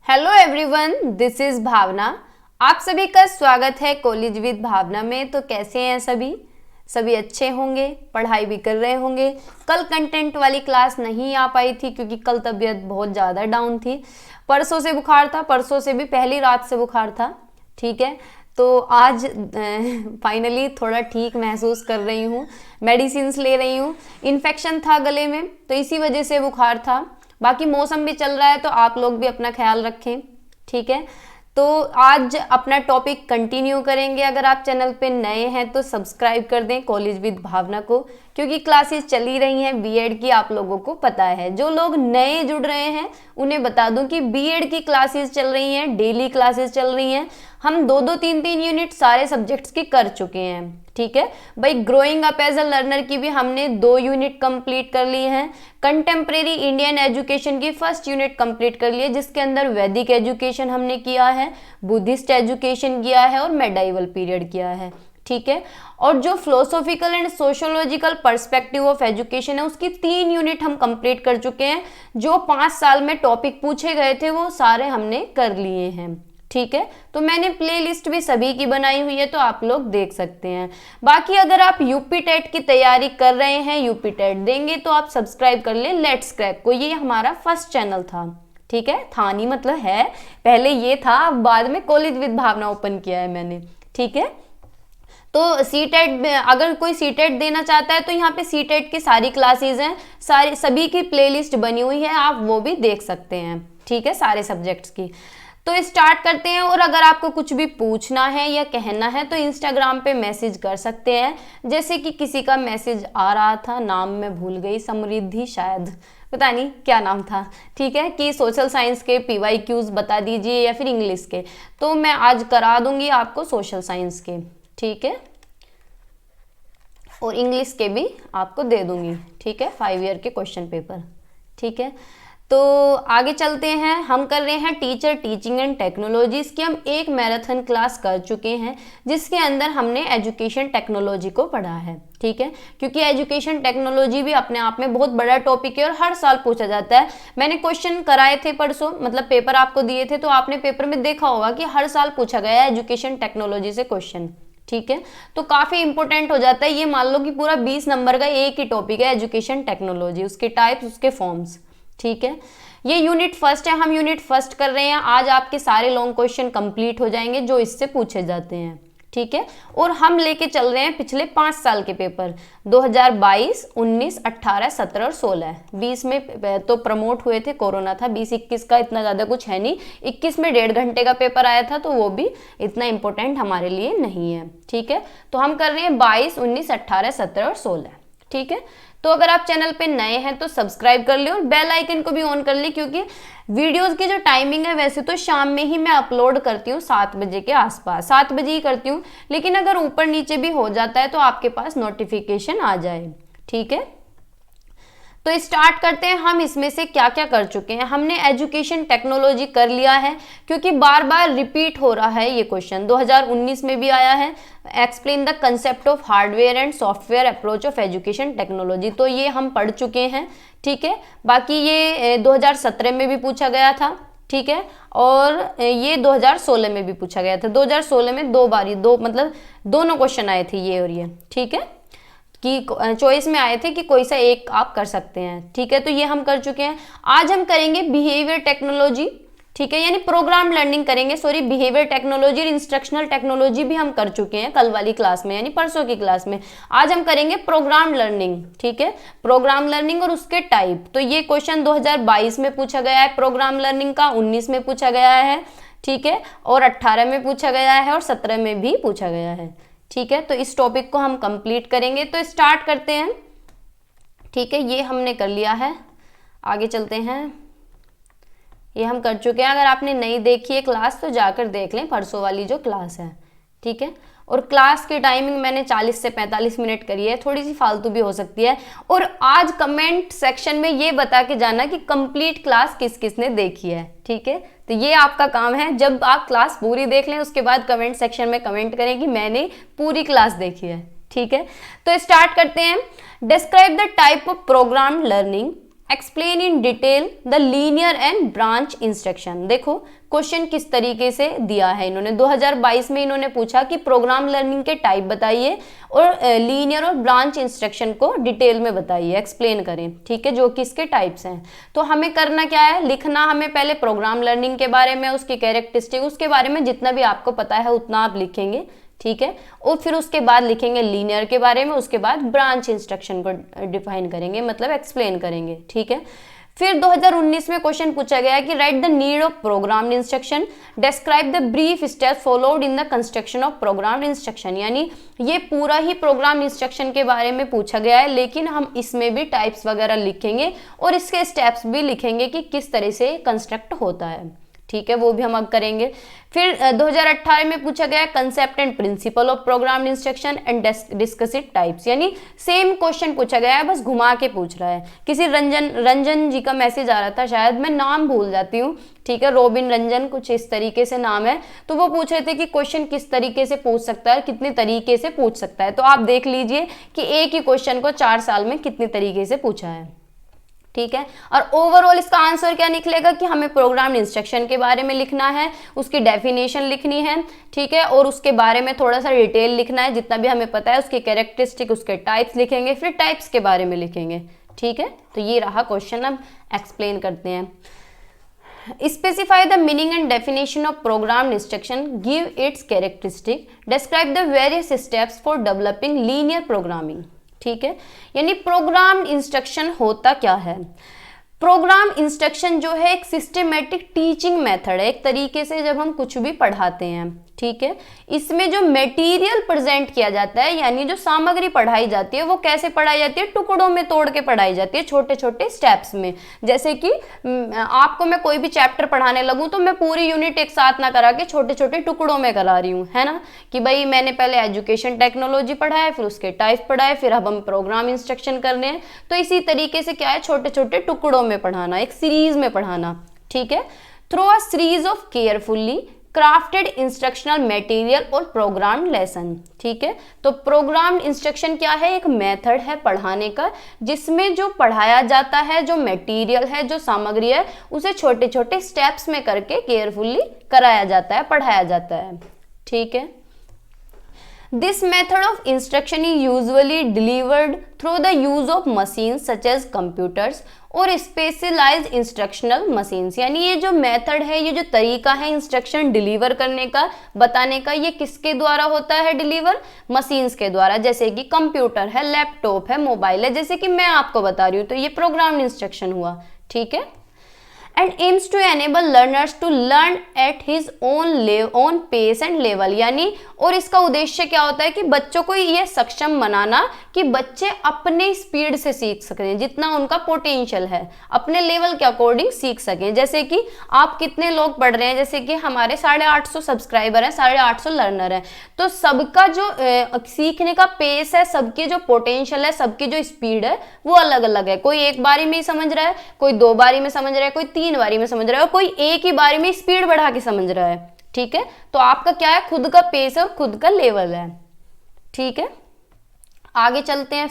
Hello everyone, this is भावना। आप सभी का स्वागत है कॉलेज विद भावना में। तो कैसे हैं सभी अच्छे होंगे, पढ़ाई भी कर रहे होंगे। कल कंटेंट वाली क्लास नहीं आ पाई थी क्योंकि कल तबीयत बहुत ज़्यादा डाउन थी। परसों से बुखार था, परसों से भी पहली रात से बुखार था। ठीक है, तो आज फाइनली थोड़ा ठीक महसूस कर रही हूँ, मेडिसिन्स ले रही हूँ। इन्फेक्शन था गले में तो इसी वजह से बुखार था। बाकी मौसम भी चल रहा है तो आप लोग भी अपना ख्याल रखें। ठीक है, तो आज अपना टॉपिक कंटिन्यू करेंगे। अगर आप चैनल पे नए हैं तो सब्सक्राइब कर दें कॉलेज विद भावना को, क्योंकि क्लासेस चली रही हैं बीएड की, आप लोगों को पता है। जो लोग नए जुड़ रहे हैं उन्हें बता दूं कि बीएड की क्लासेस चल रही हैं, डेली क्लासेस चल रही हैं। हम 2-2, 3-3 यूनिट सारे सब्जेक्ट्स की कर चुके हैं। ठीक है भाई, growing up as a learner की भी हमने 2 यूनिट कंप्लीट कर ली हैं। कंटेम्प्रेरी इंडियन एजुकेशन की फर्स्ट यूनिट कंप्लीट कर ली है, जिसके अंदर वैदिक एजुकेशन हमने किया है, बुद्धिस्ट एजुकेशन किया है और मेडाइवल पीरियड किया है। ठीक है, और जो philosophical and sociological perspective of education है उसकी 3 यूनिट हम कंप्लीट कर चुके हैं। जो 5 साल में टॉपिक पूछे गए थे वो सारे हमने कर लिए हैं। ठीक है, तो मैंने प्लेलिस्ट भी सभी की बनाई हुई है, तो आप लोग देख सकते हैं। बाकी अगर आप यूपी टेट की तैयारी कर रहे हैं, यूपी टेट देंगे, तो आप सब्सक्राइब कर लें लेट्स क्रैक को। ये हमारा फर्स्ट चैनल था। ठीक है, था नहीं मतलब है, पहले ये था, अब बाद में कॉलेज विद भावना ओपन किया है मैंने। ठीक है, तो सीटेट, अगर कोई सीटेट देना चाहता है तो यहाँ पे सीटेट की सारी क्लासेस हैं, सारी सभी की प्लेलिस्ट बनी हुई है, आप वो भी देख सकते हैं। ठीक है, सारे सब्जेक्ट्स की। तो स्टार्ट करते हैं। और अगर आपको कुछ भी पूछना है या कहना है तो इंस्टाग्राम पे मैसेज कर सकते हैं। जैसे कि किसी का मैसेज आ रहा था, नाम मैं भूल गई, समृद्धि शायद, पता नहीं क्या नाम था। ठीक है, कि सोशल साइंस के PYQs बता दीजिए या फिर इंग्लिश के, तो मैं आज करा दूंगी आपको सोशल साइंस के। ठीक है, और इंग्लिश के भी आपको दे दूंगी। ठीक है, 5 ईयर के क्वेश्चन पेपर। ठीक है, तो आगे चलते हैं। हम कर रहे हैं टीचर टीचिंग एंड टेक्नोलॉजी। इसकी हम एक मैराथन क्लास कर चुके हैं, जिसके अंदर हमने एजुकेशन टेक्नोलॉजी को पढ़ा है। ठीक है, क्योंकि एजुकेशन टेक्नोलॉजी भी अपने आप में बहुत बड़ा टॉपिक है और हर साल पूछा जाता है। मैंने क्वेश्चन कराए थे परसों, मतलब पेपर आपको दिए थे, तो आपने पेपर में देखा होगा कि हर साल पूछा गया है एजुकेशन टेक्नोलॉजी से क्वेश्चन। ठीक है, तो काफी इंपॉर्टेंट हो जाता है। ये मान लो कि पूरा 20 नंबर का एक ही टॉपिक है एजुकेशन टेक्नोलॉजी, उसके टाइप्स, उसके फॉर्म्स। ठीक है, ये यूनिट फर्स्ट है, हम यूनिट फर्स्ट कर रहे हैं। आज आपके सारे लॉन्ग क्वेश्चन कंप्लीट हो जाएंगे जो इससे पूछे जाते हैं। ठीक है, और हम लेके चल रहे हैं पिछले 5 साल के पेपर 2022, 19, 18, 17 और 16। 20 में तो प्रमोट हुए थे, कोरोना था। 20-21 का इतना ज़्यादा कुछ है नहीं। 21 में 1.5 घंटे का पेपर आया था, तो वो भी इतना इंपॉर्टेंट हमारे लिए नहीं है। ठीक है, तो हम कर रहे हैं 22, 19, 18, 17 और 16। ठीक है, तो अगर आप चैनल पे नए हैं तो सब्सक्राइब कर ले और बेल आइकन को भी ऑन कर ले, क्योंकि वीडियोस की जो टाइमिंग है वैसे तो शाम में ही मैं अपलोड करती हूँ, 7 बजे के आसपास, 7 बजे ही करती हूँ, लेकिन अगर ऊपर नीचे भी हो जाता है तो आपके पास नोटिफिकेशन आ जाए। ठीक है, तो स्टार्ट करते हैं। हम इसमें से क्या क्या कर चुके हैं। हमने एजुकेशन टेक्नोलॉजी कर लिया है, क्योंकि बार बार रिपीट हो रहा है ये क्वेश्चन। 2019 में भी आया है, explain the concept of hardware and software approach of education technology, तो ये हम पढ़ चुके हैं। ठीक है, बाकी ये 2017 में भी पूछा गया था। ठीक है, और ये 2016 में भी पूछा गया था। 2016 में 2 बार, मतलब दोनों क्वेश्चन आए थे, ये और ये। ठीक है, कि चॉइस में आए थे कि कोई सा एक आप कर सकते हैं। ठीक है, तो ये हम कर चुके हैं। आज हम करेंगे बिहेवियर टेक्नोलॉजी। ठीक है, यानी प्रोग्राम लर्निंग करेंगे, सॉरी, बिहेवियर टेक्नोलॉजी और इंस्ट्रक्शनल टेक्नोलॉजी भी हम कर चुके हैं कल वाली क्लास में, यानी परसों की क्लास में। आज हम करेंगे प्रोग्राम लर्निंग। ठीक है, प्रोग्राम लर्निंग और उसके टाइप। तो ये क्वेश्चन 2022 में पूछा गया है प्रोग्राम लर्निंग का, 19 में पूछा गया है। ठीक है, और 18 में पूछा गया है और 17 में भी पूछा गया है। ठीक है, तो इस टॉपिक को हम कंप्लीट करेंगे, तो स्टार्ट करते हैं। ठीक है, ये हमने कर लिया है, आगे चलते हैं। ये हम कर चुके हैं। अगर आपने नहीं देखी है क्लास तो जाकर देख लें, परसों वाली जो क्लास है। ठीक है, और क्लास की टाइमिंग मैंने 40 से 45 मिनट करी है, थोड़ी सी फालतू भी हो सकती है। और आज कमेंट सेक्शन में ये बता के जाना कि कंप्लीट क्लास किस किस ने देखी है। ठीक है, तो ये आपका काम है, जब आप क्लास पूरी देख लें उसके बाद कमेंट सेक्शन में कमेंट करें कि मैंने पूरी क्लास देखी है। ठीक है, तो स्टार्ट करते हैं। Describe the type of programme learning explain in detail the linear and branch instruction. देखो क्वेश्चन किस तरीके से दिया है इन्होंने, 2022 में इन्होंने पूछा कि प्रोग्राम लर्निंग के टाइप बताइए और लीनियर और ब्रांच इंस्ट्रक्शन को डिटेल में बताइए, एक्सप्लेन करें, ठीक है, जो कि इसके टाइप्स हैं। तो हमें करना क्या है, लिखना हमें पहले प्रोग्राम लर्निंग के बारे में, उसकी कैरेक्टरिस्टिक, उसके बारे में जितना भी आपको पता है उतना आप लिखेंगे, ठीक है, और फिर उसके बाद लिखेंगे लीनियर के बारे में, उसके बाद ब्रांच इंस्ट्रक्शन को डिफाइन करेंगे, मतलब एक्सप्लेन करेंगे, ठीक है। फिर 2019 में क्वेश्चन पूछा गया कि right the need of programmed instruction, describe the brief steps followed in the construction of programmed instruction. यानी ये पूरा ही प्रोग्राम इंस्ट्रक्शन के बारे में पूछा गया है, लेकिन हम इसमें भी टाइप्स वगैरह लिखेंगे और इसके स्टेप्स भी लिखेंगे कि किस तरह से कंस्ट्रक्ट होता है, ठीक है, वो भी हम अब करेंगे। फिर 2018 में पूछा गया concept and principle of programmed instruction and discuss it types. यानी सेम क्वेश्चन पूछा गया है, बस घुमा के पूछ रहा है। किसी रंजन जी का मैसेज आ रहा था, शायद मैं नाम भूल जाती हूँ, ठीक है, रोबिन रंजन कुछ इस तरीके से नाम है, तो वो पूछ रहे थे कि क्वेश्चन किस तरीके से पूछ सकता है, कितने तरीके से पूछ सकता है। तो आप देख लीजिए कि एक ही क्वेश्चन को 4 साल में कितने तरीके से पूछा है, ठीक है। और ओवरऑल इसका आंसर क्या निकलेगा कि हमें प्रोग्राम इंस्ट्रक्शन के बारे में लिखना है, उसकी डेफिनेशन लिखनी है, ठीक है, और उसके बारे में थोड़ा सा डिटेल लिखना है, जितना भी हमें पता है, उसकी कैरेक्टरिस्टिक, उसके टाइप्स लिखेंगे, फिर टाइप्स के बारे में लिखेंगे, ठीक है। तो ये रहा क्वेश्चन, अब एक्सप्लेन करते हैं। Specify the meaning and definition of programme instruction, give its characteristic, describe the various steps for developing linear programming, ठीक है। यानी प्रोग्राम इंस्ट्रक्शन होता क्या है, प्रोग्राम इंस्ट्रक्शन जो है एक सिस्टमेटिक टीचिंग मेथड है, एक तरीके से जब हम कुछ भी पढ़ाते हैं, ठीक है, इसमें जो मटेरियल प्रेजेंट किया जाता है, यानी जो सामग्री पढ़ाई जाती है, वो कैसे पढ़ाई जाती है, टुकड़ों में तोड़ के पढ़ाई जाती है, छोटे छोटे स्टेप्स में। जैसे कि आपको मैं कोई भी चैप्टर पढ़ाने लगूं तो मैं पूरी यूनिट एक साथ ना करा के छोटे छोटे टुकड़ों में करा रही हूँ, है ना, कि भाई मैंने पहले एजुकेशन टेक्नोलॉजी पढ़ा है, फिर उसके टाइप पढ़ा है, फिर अब हम प्रोग्राम इंस्ट्रक्शन कर रहे हैं। तो इसी तरीके से क्या है, छोटे छोटे टुकड़ों में पढ़ाना, एक सीरीज में पढ़ाना, ठीक है। Through a series of carefully crafted instructional material और प्रोग्राम लेसन, ठीक है। तो प्रोग्राम इंस्ट्रक्शन क्या है, एक मेथड है पढ़ाने का, जिसमें जो पढ़ाया जाता है, जो मटेरियल है, जो सामग्री है, उसे छोटे छोटे स्टेप्स में करके केयरफुली कराया जाता है, पढ़ाया जाता है, ठीक है। This method of instruction is usually delivered through the use of machines such as computers और स्पेशलाइज्ड इंस्ट्रक्शनल मशीन्स। यानी ये जो मेथड है, ये जो तरीका है इंस्ट्रक्शन डिलीवर करने का, बताने का, ये किसके द्वारा होता है डिलीवर, मशीन्स के द्वारा, जैसे कि कंप्यूटर है, लैपटॉप है, मोबाइल है, जैसे कि मैं आपको बता रही हूँ, तो ये प्रोग्राम इंस्ट्रक्शन हुआ, ठीक है। and aims to enable learners to learn at his own pace and level। यानी और इसका उद्देश्य क्या होता है कि बच्चों को ये सक्षम बनाना कि बच्चे अपने स्पीड से सीख सकें, जितना उनका पोटेंशियल है, अपने लेवल के अकॉर्डिंग सीख सकें। जैसे कि आप कितने लोग पढ़ रहे हैं, जैसे कि हमारे 850 सब्सक्राइबर हैं, 850 लर्नर हैं, तो सबका जो सीखने का पेस है, सबके जो पोटेंशियल है, सबकी जो स्पीड है, वो अलग अलग है। कोई एक बारी में ही समझ रहा है, कोई 2 बारी में समझ रहा है, कोई 3 बारी में समझ रहा है, और कोई एक ही बारी में स्पीड बढ़ा के समझ रहा है, ठीक है। तो आपका क्या है, खुद का पेस और खुद का लेवल है, ठीक है। आगे चलते हैं,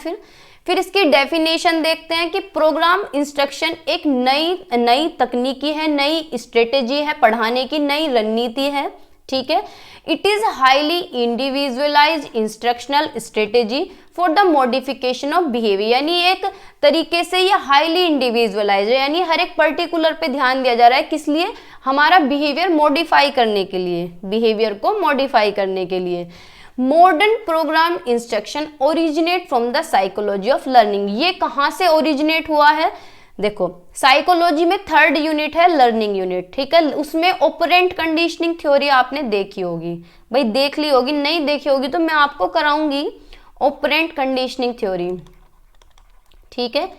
फिर इसकी डेफिनेशन देखते हैं कि प्रोग्राम इंस्ट्रक्शन एक नई तकनीकी है, नई स्ट्रेटेजी है, पढ़ाने की नई रणनीति है, ठीक है। It is highly individualised instructional strategy for the modification of behaviour. यानी एक तरीके से ये हाईली इंडिविजुअलाइज्ड है, यानी हर एक पर्टिकुलर पे ध्यान दिया जा रहा है, किस लिए, हमारा बिहेवियर मॉडिफाई करने के लिए, बिहेवियर को मॉडिफाई करने के लिए। Modern programme instruction originate from the psychology of learning. ये कहाँ से ओरिजिनेट हुआ है, देखो साइकोलॉजी में 3rd यूनिट है लर्निंग यूनिट, ठीक है, उसमें ऑपरेंट कंडीशनिंग थ्योरी आपने देखी होगी, भाई देख ली होगी, नहीं देखी होगी तो मैं आपको कराऊंगी ऑपरेंट कंडीशनिंग थ्योरी, ठीक है,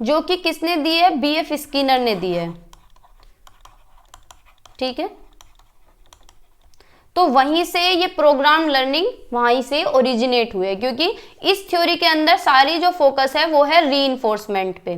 जो कि किसने दी है, BF स्किनर ने दी है, ठीक है। तो वहीं से ये प्रोग्राम लर्निंग वहीं से ओरिजिनेट हुए, क्योंकि इस थ्योरी के अंदर सारी जो फोकस है वो है रीइंफोर्समेंट पे।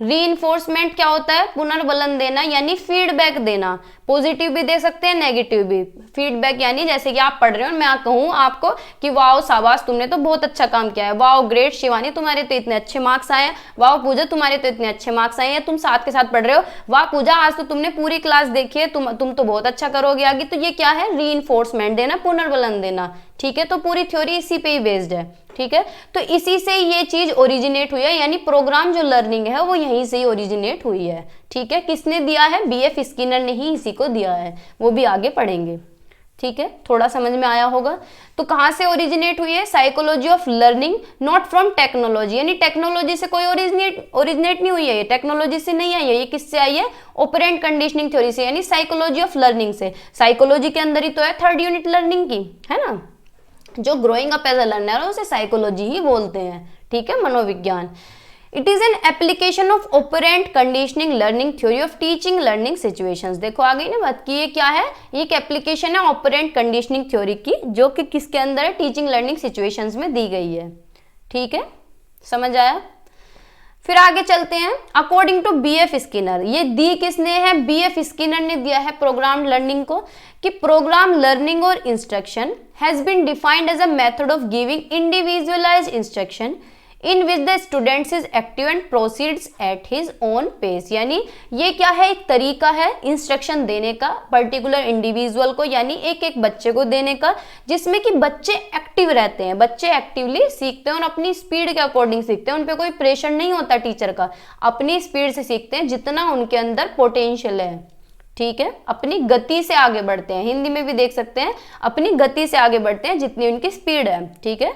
रीइंफोर्समेंट क्या होता है? पुनर्बलन देना यानी फीडबैक देना। पॉजिटिव भी दे सकते हैं, नेगेटिव भी। फीडबैक यानी जैसे कि आप पढ़ रहे हो, मैं कहूँ आपको कि वाओ शाबाश, तुमने तो बहुत अच्छा काम किया है, वाओ ग्रेट शिवानी, तुम्हारे तो इतने अच्छे मार्क्स आए हैं, वाओ पूजा तुम्हारे तो इतने अच्छे मार्क्स आए हैं। तुम साथ के साथ पढ़ रहे हो, वाह पूजा आज तो तुमने पूरी क्लास देखी है, तुम तो बहुत अच्छा करोगे आगे। तो ये क्या है? रीइंफोर्समेंट देना, पुनर्बलन देना। ठीक है, तो पूरी थ्योरी इसी पे ही बेस्ड है। ठीक है, तो इसी से ये चीज ओरिजिनेट हुई है, यानी प्रोग्राम जो लर्निंग है वो यहीं से ही ओरिजिनेट हुई है। ठीक है, किसने दिया है? बीएफ स्किनर ने ही इसी को दिया है, वो भी आगे पढ़ेंगे। ठीक है, थोड़ा समझ में आया होगा। तो कहां से ओरिजिनेट हुई है? Psychology of learning, not from technology, यानी टेक्नोलॉजी से कोई ओरिजिनेट नहीं हुई है, ये टेक्नोलॉजी से नहीं आई है। ये किससे आई है? ऑपरेंट कंडीशनिंग थ्योरी से, यानी साइकोलॉजी ऑफ लर्निंग से। साइकोलॉजी के अंदर ही तो है थर्ड यूनिट लर्निंग की, है ना। जो growing up as a learner है उसे साइकोलॉजी ही बोलते हैं। ठीक है, मनोविज्ञान। It is an application of operant conditioning learning theory of teaching learning situations. देखो आ गई ना बात की, ये क्या है? ये एक एप्लीकेशन है ऑपरेंट कंडीशनिंग थ्योरी की, जो कि किसके अंदर है? टीचिंग लर्निंग सिचुएशंस में दी गई है। ठीक है, समझ आया। फिर आगे चलते हैं। अकॉर्डिंग टू बीएफ स्किनर, ये दी किसने है? बीएफ स्किनर ने दिया है प्रोग्राम लर्निंग को, कि प्रोग्राम लर्निंग और instruction has been defined as a method of giving individualised instruction in which the students is active and proceeds at his own pace. यानी ये क्या है? एक तरीका है इंस्ट्रक्शन देने का पर्टिकुलर इंडिविजुअल को, यानी एक एक बच्चे को देने का, जिसमें कि बच्चे एक्टिव रहते हैं, बच्चे एक्टिवली सीखते हैं और अपनी स्पीड के अकॉर्डिंग सीखते हैं। उन पे कोई प्रेशर नहीं होता टीचर का, अपनी स्पीड से सीखते हैं, जितना उनके अंदर पोटेंशियल है। ठीक है, अपनी गति से आगे बढ़ते हैं, हिंदी में भी देख सकते हैं, अपनी गति से आगे बढ़ते हैं जितनी उनकी स्पीड है। ठीक है,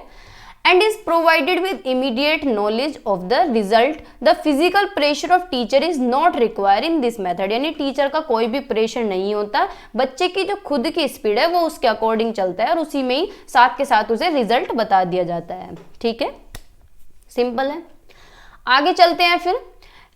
and is provided with immediate knowledge of the result. The physical pressure of teacher is not required in this method. यानी टीचर का कोई भी प्रेशर नहीं होता, बच्चे की जो खुद की स्पीड है वो उसके अकॉर्डिंग चलता है और उसी में ही साथ के साथ उसे रिजल्ट बता दिया जाता है। ठीक है, सिंपल है। आगे चलते हैं फिर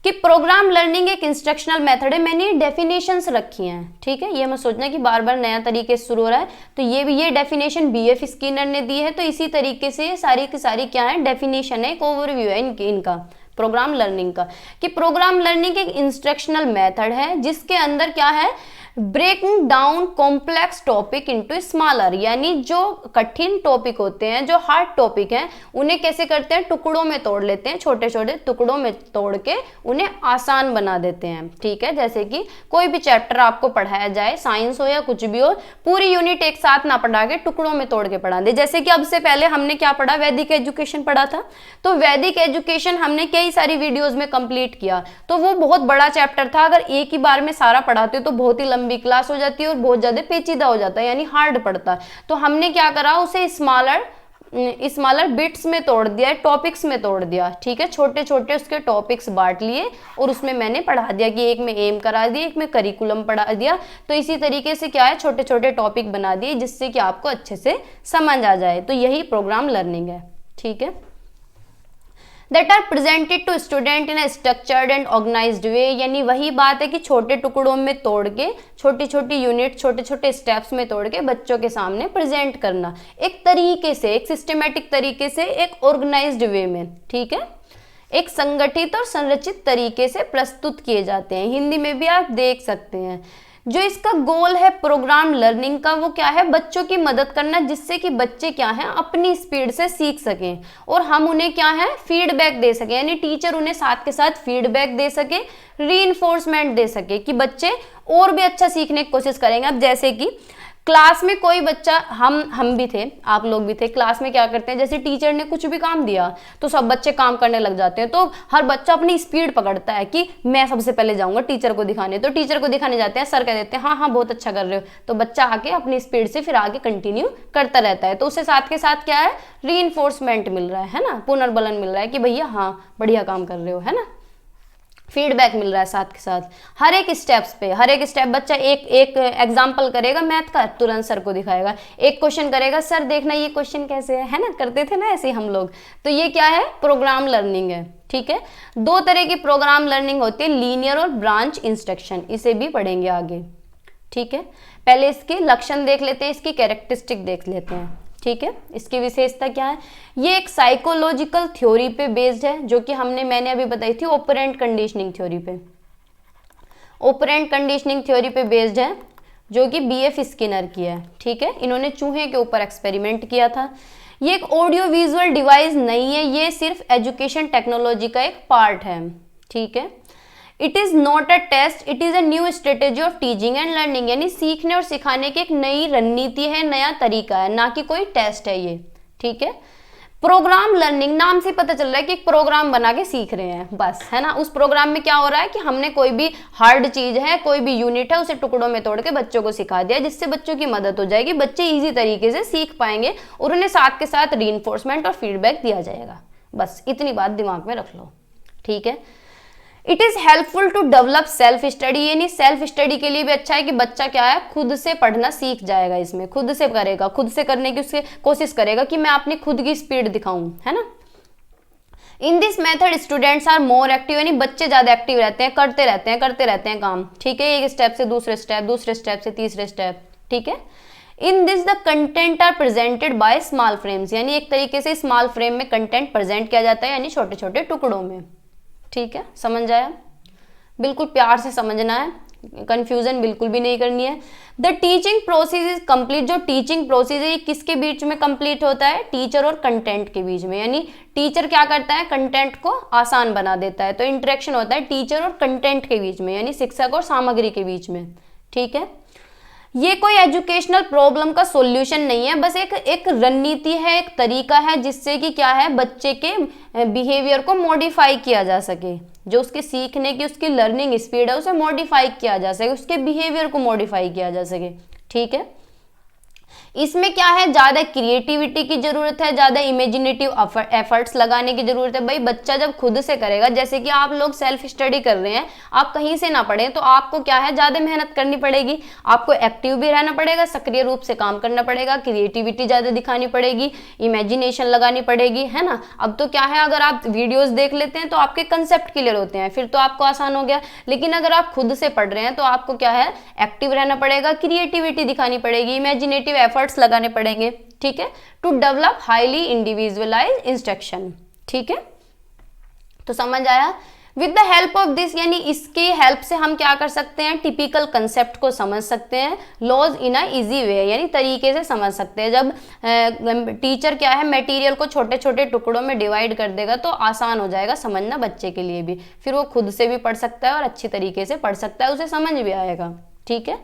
कि प्रोग्राम लर्निंग एक इंस्ट्रक्शनल मेथड है। मैंने डेफिनेशंस रखी हैं। ठीक है, ये मत सोचना कि बार बार नया तरीके से शुरू हो रहा है, तो ये डेफिनेशन बीएफ स्किनर ने दी है, तो इसी तरीके से सारी की सारी क्या है? डेफिनेशन है, एक ओवरव्यू है इनका प्रोग्राम लर्निंग का, कि प्रोग्राम लर्निंग एक इंस्ट्रक्शनल मेथड है जिसके अंदर क्या है? Breaking down complex topic into smaller, यानी जो कठिन टॉपिक होते हैं, जो हार्ड टॉपिक हैं, उन्हें कैसे करते हैं? टुकड़ों में तोड़ लेते हैं, छोटे छोटे टुकड़ों में तोड़ के उन्हें आसान बना देते हैं। ठीक है, जैसे कि कोई भी चैप्टर आपको पढ़ाया जाए, साइंस हो या कुछ भी हो, पूरी यूनिट एक साथ ना पढ़ा के टुकड़ों में तोड़ के पढ़ा दे। जैसे कि अब से पहले हमने क्या पढ़ा? वैदिक एजुकेशन पढ़ा था, तो वैदिक एजुकेशन हमने कई सारी वीडियोज में कंप्लीट किया, तो वो बहुत बड़ा चैप्टर था, अगर एक ही बार में सारा पढ़ाते हो तो बहुत ही लंबी क्लास हो जाती है और बहुत ज्यादा पेचीदा हो जाता है, यानी हार्ड पड़ता है। तो हमने क्या करा? उसे स्मॉलर बिट्स में तोड़ दिया, टॉपिक्स में तोड़ दिया। ठीक है, छोटे छोटे उसके टॉपिक्स बांट लिए और उसमें मैंने पढ़ा दिया कि एक में एम करा दिया, एक में करिकुलम पढ़ा दिया। तो इसी तरीके से क्या है? छोटे छोटे टॉपिक बना दिए जिससे कि आपको अच्छे से समझ आ जाए। तो यही प्रोग्राम लर्निंग है। ठीक है, that are presented to student in a structured and organized way, यानी वही बात है कि छोटे टुकड़ों में तोड़ के, छोटी छोटी यूनिट, छोटे छोटे स्टेप्स में तोड़ के बच्चों के सामने प्रेजेंट करना, एक तरीके से, एक सिस्टमेटिक तरीके से, एक ऑर्गेनाइज्ड वे में। ठीक है, एक संगठित और संरचित तरीके से प्रस्तुत किए जाते हैं। हिंदी में भी आप देख सकते हैं। जो इसका गोल है प्रोग्राम लर्निंग का, वो क्या है? बच्चों की मदद करना, जिससे कि बच्चे क्या है? अपनी स्पीड से सीख सकें और हम उन्हें क्या है? फीडबैक दे सके, यानी टीचर उन्हें साथ के साथ फीडबैक दे सके, रीइंफोर्समेंट दे सके कि बच्चे और भी अच्छा सीखने की कोशिश करेंगे। अब जैसे कि क्लास में कोई बच्चा, हम भी थे, आप लोग भी थे, क्लास में क्या करते हैं? जैसे टीचर ने कुछ भी काम दिया तो सब बच्चे काम करने लग जाते हैं, तो हर बच्चा अपनी स्पीड पकड़ता है कि मैं सबसे पहले जाऊंगा टीचर को दिखाने। तो टीचर को दिखाने जाते हैं, सर कह देते हैं हाँ हाँ बहुत अच्छा कर रहे हो, तो बच्चा आके अपनी स्पीड से फिर आगे कंटिन्यू करता रहता है। तो उससे साथ के साथ क्या है? रीइंफोर्समेंट मिल रहा है ना, पुनर्बलन मिल रहा है कि भैया हाँ बढ़िया काम कर रहे हो, है ना, फीडबैक मिल रहा है साथ के साथ। हर एक स्टेप्स पे, हर एक स्टेप बच्चा एक एग्जांपल करेगा मैथ का, तुरंत सर को दिखाएगा। एक क्वेश्चन करेगा, सर देखना ये क्वेश्चन कैसे है ना, करते थे ना ऐसे हम लोग। तो ये क्या है? प्रोग्राम लर्निंग है। ठीक है, दो तरह की प्रोग्राम लर्निंग होती है, लीनियर और ब्रांच इंस्ट्रक्शन, इसे भी पढ़ेंगे आगे। ठीक है, पहले इसके लक्षण देख लेते हैं, इसकी कैरेक्टरिस्टिक देख लेते हैं। ठीक है, इसकी विशेषता क्या है? ये एक साइकोलॉजिकल थ्योरी पे बेस्ड है, जो कि मैंने अभी बताई थी ऑपरेंट कंडीशनिंग थ्योरी पे। ऑपरेंट कंडीशनिंग थ्योरी पे बेस्ड है, जो कि BF स्किनर की है। ठीक है, इन्होंने चूहे के ऊपर एक्सपेरिमेंट किया था। ये एक ऑडियो विजुअल डिवाइस नहीं है, ये सिर्फ एजुकेशन टेक्नोलॉजी का एक पार्ट है। ठीक है, it is not a test, it is a new strategy of teaching and learning, यानी सीखने और सिखाने की एक नई रणनीति है, नया तरीका है, ना कि कोई टेस्ट है ये। ठीक है, प्रोग्राम लर्निंग, नाम से पता चल रहा है कि एक प्रोग्राम बना के सीख रहे हैं बस, है ना। उस प्रोग्राम में क्या हो रहा है कि हमने कोई भी हार्ड चीज है, कोई भी यूनिट है, उसे टुकड़ों में तोड़ के बच्चों को सिखा दिया, जिससे बच्चों की मदद हो जाएगी, बच्चे इजी तरीके से सीख पाएंगे और उन्हें साथ के साथ रीइंफोर्समेंट और फीडबैक दिया जाएगा। बस इतनी बात दिमाग में रख लो। ठीक है, it is helpful to develop self study, यानी सेल्फ स्टडी के लिए भी अच्छा है कि बच्चा क्या है, खुद से पढ़ना सीख जाएगा, इसमें खुद से करेगा, खुद से करने की उसकी कोशिश करेगा कि मैं अपनी खुद की स्पीड दिखाऊं, है ना। In this method students are more active, यानी बच्चे ज्यादा एक्टिव रहते हैं, करते रहते हैं काम। ठीक है, एक स्टेप से दूसरे स्टेप, दूसरे स्टेप से तीसरे स्टेप। ठीक है, in this the content are presented by small frames, यानी एक तरीके से स्मॉल फ्रेम में कंटेंट प्रेजेंट किया जाता है, यानी छोटे छोटे टुकड़ों में। ठीक है, समझ आया? बिल्कुल प्यार से समझना है, कंफ्यूजन बिल्कुल भी नहीं करनी है। The teaching process is complete, जो टीचिंग प्रोसेस है ये किसके बीच में कंप्लीट होता है? टीचर और कंटेंट के बीच में, यानी टीचर क्या करता है, कंटेंट को आसान बना देता है, तो इंटरेक्शन होता है टीचर और कंटेंट के बीच में, यानी शिक्षक और सामग्री के बीच में। ठीक है, ये कोई एजुकेशनल प्रॉब्लम का सॉल्यूशन नहीं है, बस एक रणनीति है, एक तरीका है, जिससे कि क्या है, बच्चे के बिहेवियर को मॉडिफाई किया जा सके, जो उसके सीखने की उसकी लर्निंग स्पीड है उसे मॉडिफाई किया जा सके, उसके बिहेवियर को मॉडिफाई किया जा सके। ठीक है, इसमें क्या है, ज्यादा क्रिएटिविटी की जरूरत है, ज्यादा इमेजिनेटिव एफर्ट्स लगाने की जरूरत है। भाई बच्चा जब खुद से करेगा, जैसे कि आप लोग सेल्फ स्टडी कर रहे हैं, आप कहीं से ना पढ़ें, तो आपको क्या है, ज्यादा मेहनत करनी पड़ेगी, आपको एक्टिव भी रहना पड़ेगा, सक्रिय रूप से काम करना पड़ेगा, क्रिएटिविटी ज्यादा दिखानी पड़ेगी, इमेजिनेशन लगानी पड़ेगी, है ना। अब तो क्या है, अगर आप वीडियोज देख लेते हैं तो आपके कंसेप्ट क्लियर होते हैं, फिर तो आपको आसान हो गया। लेकिन अगर आप खुद से पढ़ रहे हैं तो आपको क्या है, एक्टिव रहना पड़ेगा, क्रिएटिविटी दिखानी पड़ेगी, इमेजिनेटिव एफर्ट्स लगाने पड़ेंगे। ठीक है, to develop highly individualised instruction. ठीक है, तो समझ आया? With the help of this, यानी इसकी हेल्प से हम क्या कर सकते हैं, टिपिकल कंसेप्ट को समझ सकते हैं, laws in a easy way, यानी तरीके से समझ सकते हैं। जब टीचर क्या है, मटेरियल को छोटे छोटे टुकड़ों में डिवाइड कर देगा तो आसान हो जाएगा समझना बच्चे के लिए भी, फिर वो खुद से भी पढ़ सकता है और अच्छी तरीके से पढ़ सकता है, उसे समझ भी आएगा। ठीक है,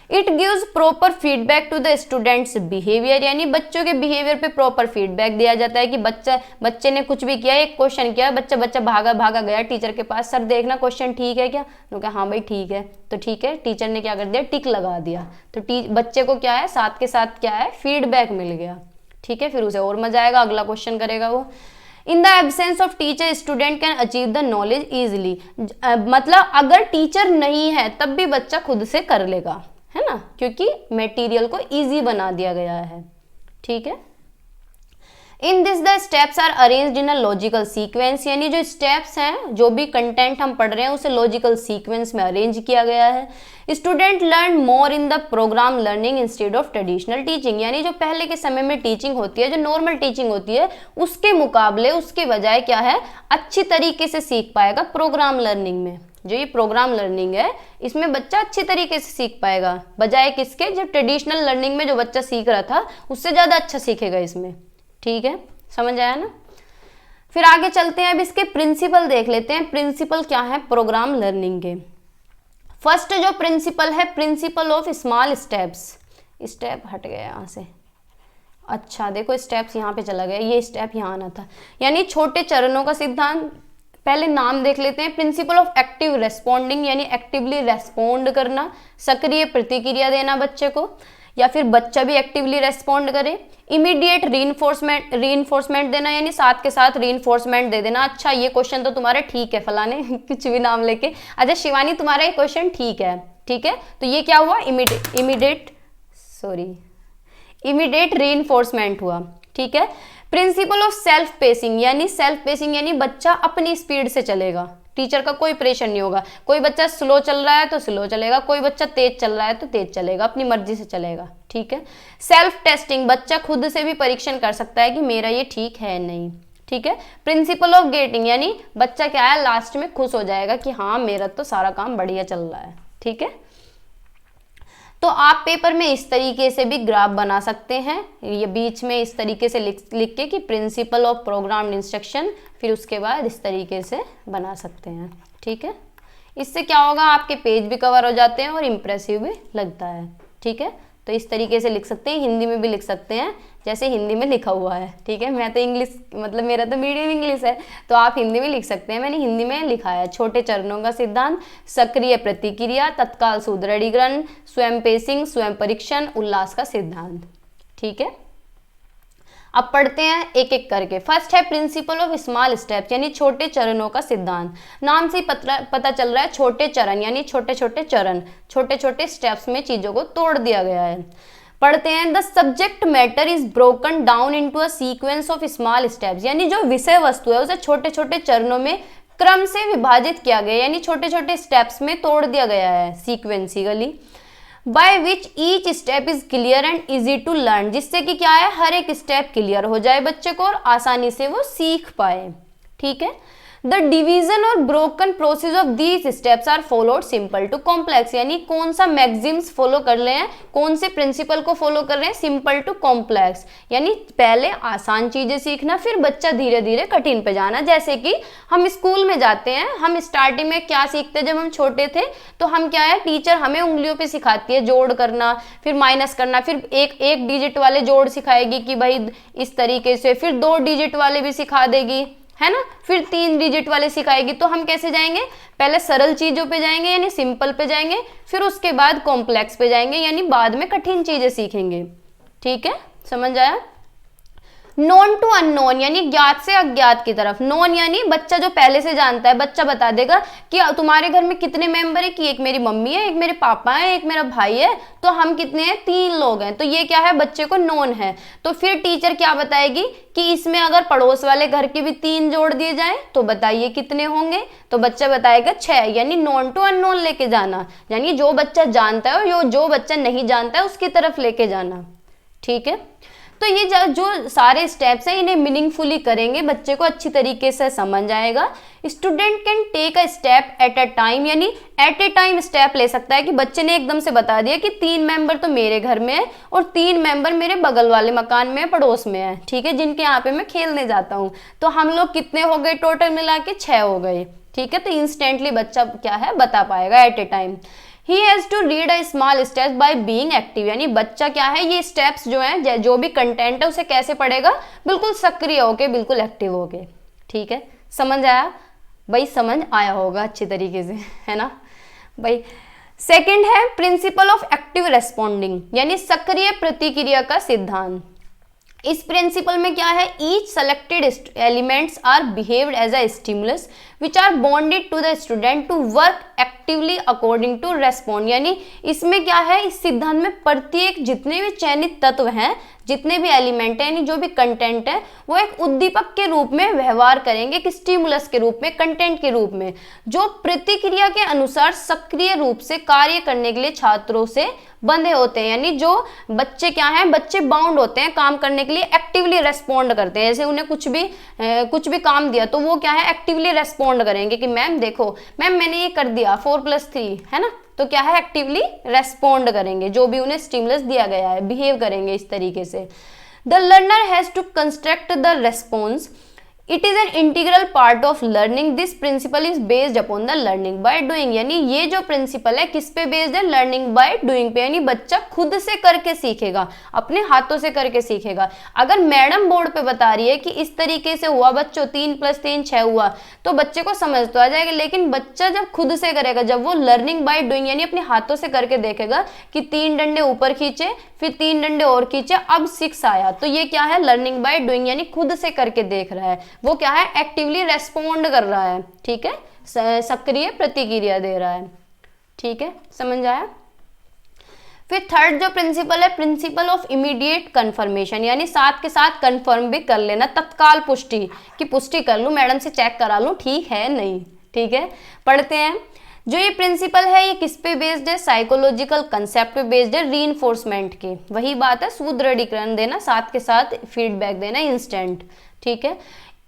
it gives proper feedback to the students behaviour, यानी बच्चों के बिहेवियर पे प्रॉपर फीडबैक दिया जाता है कि बच्चे ने कुछ भी किया, एक क्वेश्चन किया, बच्चा भागा गया टीचर के पास, सर देखना क्वेश्चन ठीक है क्या, तो क्या हाँ भाई ठीक है, तो ठीक है, टीचर ने क्या कर दिया, टिक लगा दिया, तो बच्चे को क्या है, साथ के साथ क्या है, फीडबैक मिल गया। ठीक है, फिर उसे और मजा आएगा, अगला क्वेश्चन करेगा वो। In the absence of teacher student can achieve the knowledge easily, मतलब अगर टीचर नहीं है तब भी बच्चा खुद से कर लेगा, है ना, क्योंकि मटेरियल को इजी बना दिया गया है। ठीक है, in this the steps are arranged in a logical sequence, यानी जो स्टेप्स हैं, जो भी कंटेंट हम पढ़ रहे हैं उसे लॉजिकल सीक्वेंस में अरेंज किया गया है। Student learn more in the programme learning instead of traditional teaching, यानी जो पहले के समय में टीचिंग होती है, जो नॉर्मल टीचिंग होती है, उसके मुकाबले, उसके बजाय क्या है, अच्छी तरीके से सीख पाएगा प्रोग्राम लर्निंग में। जो ये प्रोग्राम लर्निंग है, इसमें बच्चा अच्छी तरीके से सीख पाएगा, बजाय किसके, जो ट्रेडिशनल लर्निंग में जो बच्चा सीख रहा था उससे ज्यादा अच्छा सीखेगा इसमें। ठीक है, समझ आया ना? फिर आगे चलते हैं, अब इसके प्रिंसिपल देख लेते हैं। प्रिंसिपल क्या है प्रोग्राम लर्निंग के? फर्स्ट जो प्रिंसिपल है, principle of small steps. Step हट गया यहाँ से, अच्छा देखो स्टेप्स यहाँ पे चला गया, ये स्टेप यहाँ आना था, यानी छोटे चरणों का सिद्धांत। पहले नाम देख लेते हैं, प्रिंसिपल ऑफ एक्टिव रेस्पॉन्डिंग, यानी एक्टिवली रेस्पॉन्ड करना, सक्रिय प्रतिक्रिया देना बच्चे को, या फिर बच्चा भी एक्टिवली रेस्पॉन्ड करे। इमीडिएट रीइंफोर्समेंट देना, यानी साथ के साथ रीइंफोर्समेंट दे देना, अच्छा ये क्वेश्चन तो तुम्हारा ठीक है फलाने कुछ भी नाम लेके, अच्छा शिवानी तुम्हारा ये क्वेश्चन ठीक है, ठीक है, तो ये क्या हुआ, इमीडिएट रीइंफोर्समेंट हुआ। ठीक है, प्रिंसिपल ऑफ सेल्फ पेसिंग, यानी बच्चा अपनी स्पीड से चलेगा, टीचर का कोई प्रेशर नहीं होगा। कोई बच्चा स्लो चल रहा है तो स्लो चलेगा, कोई बच्चा तेज चल रहा है तो तेज चलेगा, अपनी मर्जी से चलेगा। ठीक है। सेल्फ टेस्टिंग, बच्चा खुद से भी परीक्षण कर सकता है कि मेरा ये ठीक है नहीं। ठीक है। प्रिंसिपल ऑफ गेटिंग, यानी बच्चा क्या है लास्ट में खुश हो जाएगा कि हाँ मेरा तो सारा काम बढ़िया चल रहा है। ठीक है। तो आप पेपर में इस तरीके से भी ग्राफ बना सकते हैं, ये बीच में इस तरीके से लिख के कि प्रिंसिपल ऑफ प्रोग्राम्ड इंस्ट्रक्शन, फिर उसके बाद इस तरीके से बना सकते हैं। ठीक है। इससे क्या होगा, आपके पेज भी कवर हो जाते हैं और इम्प्रेसिव भी लगता है। ठीक है। तो इस तरीके से लिख सकते हैं, हिंदी में भी लिख सकते हैं जैसे हिंदी में लिखा हुआ है। ठीक है। मैं तो इंग्लिश, मतलब मेरा तो मीडियम इंग्लिश है, तो आप हिंदी में लिख सकते हैं। मैंने हिंदी में लिखा है, छोटे चरणों का सिद्धांत, सक्रिय प्रतिक्रिया, तत्काल सुदृढ़ीकरण, स्वयं पेसिंग, स्वयं परीक्षण, उल्लास का सिद्धांत। ठीक है। अब पढ़ते हैं एक एक करके। फर्स्ट है प्रिंसिपल ऑफ स्मॉल स्टेप्स, यानी छोटे चरणों का सिद्धांत। नाम से ही पता चल रहा है छोटे चरण, यानी छोटे छोटे चरण, छोटे छोटे स्टेप्स में चीजों को तोड़ दिया गया है। पढ़ते हैं the subject matter is broken down into a sequence of small steps, यानी जो विषय वस्तु है उसे छोटे छोटे चरणों में क्रम से विभाजित किया गया, यानी छोटे छोटे स्टेप्स में तोड़ दिया गया है sequentially. By which each step is clear and easy to learn, जिससे कि क्या है हर एक स्टेप क्लियर हो जाए बच्चे को और आसानी से वो सीख पाए। ठीक है। द डिवीजन और broken process of these steps are followed simple to complex, यानी कौन सा मैक्सिम्स फॉलो कर रहे हैं, कौन से प्रिंसिपल को फॉलो कर रहे हैं, सिंपल टू कॉम्प्लेक्स, यानी पहले आसान चीजें सीखना, फिर बच्चा धीरे धीरे कठिन पे जाना। जैसे कि हम स्कूल में जाते हैं, हम स्टार्टिंग में क्या सीखते हैं, जब हम छोटे थे तो हम क्या है, टीचर हमें उंगलियों पे सिखाती है जोड़ करना, फिर माइनस करना, फिर एक डिजिट वाले जोड़ सिखाएगी कि भाई इस तरीके से, फिर 2 डिजिट वाले भी सिखा देगी, है ना, फिर 3 डिजिट वाले सिखाएगी। तो हम कैसे जाएंगे, पहले सरल चीजों पे जाएंगे यानी सिंपल पे जाएंगे, फिर उसके बाद कॉम्प्लेक्स पे जाएंगे यानी बाद में कठिन चीजें सीखेंगे। ठीक है, समझ आया। नोन टू अननोन, यानी ज्ञात से अज्ञात की तरफ। नोन यानी बच्चा जो पहले से जानता है, बच्चा बता देगा कि तुम्हारे घर में कितने मेंबर है, कि एक मेरी मम्मी है, एक मेरे पापा है, एक मेरा भाई है, तो हम कितने हैं, 3 लोग हैं। तो ये क्या है, बच्चे को नोन है। तो फिर टीचर क्या बताएगी कि इसमें अगर पड़ोस वाले घर के भी 3 जोड़ दिए जाए तो बताइए कितने होंगे, तो बच्चा बताएगा 6, यानी नोन टू अननोन लेके जाना, यानी जो बच्चा जानता है और जो बच्चा नहीं जानता है उसकी तरफ लेके जाना। ठीक है। तो ये जो सारे स्टेप्स हैं इन्हें मीनिंगफुली करेंगे, बच्चे को अच्छी तरीके से समझ आएगा। Student can take a step at a time, यानी एट ए टाइम स्टेप ले सकता है कि बच्चे ने एकदम से बता दिया कि 3 मेंबर तो मेरे घर में है और 3 मेंबर मेरे बगल वाले मकान में पड़ोस में है, ठीक है, जिनके यहाँ पे मैं खेलने जाता हूँ। तो हम लोग कितने हो गए, टोटल मिला के 6 हो गए। ठीक है। तो इंस्टेंटली बच्चा क्या है बता पाएगा at a time. He has to read a small steps by being active, यानी बच्चा क्या है ये स्टेप्स जो है, जो भी कंटेंट है उसे कैसे पढ़ेगा, बिल्कुल सक्रिय होके, बिल्कुल एक्टिव होके। ठीक है, समझ आया भाई, समझ आया होगा अच्छी तरीके से, है ना भाई। सेकंड है प्रिंसिपल ऑफ एक्टिव रेस्पॉन्डिंग, यानी सक्रिय प्रतिक्रिया का सिद्धांत। इस प्रिंसिपल में क्या है, each selected elements are behaved as a stimulus which are bonded to the student to work actively according to respond, यानी इसमें क्या है, इस सिद्धांत में प्रत्येक जितने भी चयनित तत्व हैं, जितने भी एलिमेंट हैं, यानी जो भी कंटेंट है, वो एक उद्दीपक के रूप में व्यवहार करेंगे, एक स्टिमुलस के रूप में, कंटेंट के रूप में, जो प्रतिक्रिया के अनुसार सक्रिय रूप से कार्य करने के लिए छात्रों से बंधे होते हैं। यानी जो बच्चे क्या हैं, बच्चे बाउंड होते हैं काम करने के लिए, एक्टिवली रेस्पॉन्ड करते हैं। जैसे उन्हें कुछ भी काम दिया तो वो क्या है, एक्टिवली रेस्पॉन्ड करेंगे कि मैम देखो, मैम मैंने ये कर दिया, 4+3, है ना, तो क्या है, एक्टिवली रेस्पॉन्ड करेंगे जो भी उन्हें स्टिमुलस दिया गया है, बिहेव करेंगे इस तरीके से। The learner has to construct the response, it is an integral part of learning, this principle is based upon the learning by doing, यानी ये जो प्रिंसिपल है किस पे बेस्ड है, लर्निंग बाय डूइंग पे, यानी बच्चा खुद से करके सीखेगा, अपने हाथों से करके सीखेगा। अगर मैडम बोर्ड पे बता रही है कि इस तरीके से हुआ बच्चों, 3+3 6 हुआ, तो बच्चे को समझ तो आ जाएगा, लेकिन बच्चा जब खुद से करेगा, जब वो लर्निंग बाय डूइंग यानी अपने हाथों से करके देखेगा कि 3 डंडे ऊपर खींचे, फिर 3 डंडे और खींचे, अब 6 आया, तो ये क्या है, लर्निंग बाय डूइंग, यानी खुद से करके देख रहा है, वो क्या है, एक्टिवली रेस्पॉन्ड कर रहा है। ठीक है, सक्रिय प्रतिक्रिया दे रहा है। ठीक है, समझ आया। फिर थर्ड जो प्रिंसिपल है, प्रिंसिपल ऑफ इमीडिएट कंफर्मेशन, यानी साथ के साथ कंफर्म भी कर लेना, तत्काल पुष्टि, कि पुष्टि कर लूं, मैडम से चेक करा लूं ठीक है नहीं, ठीक है, पढ़ते हैं। जो ये प्रिंसिपल है ये किस पे बेस्ड है? साइकोलॉजिकल कंसेप्ट पे बेस्ड है, रीइंफोर्समेंट के। वही बात है, सुदृढ़ीकरण देना, साथ के साथ फीडबैक देना इंस्टेंट। ठीक है,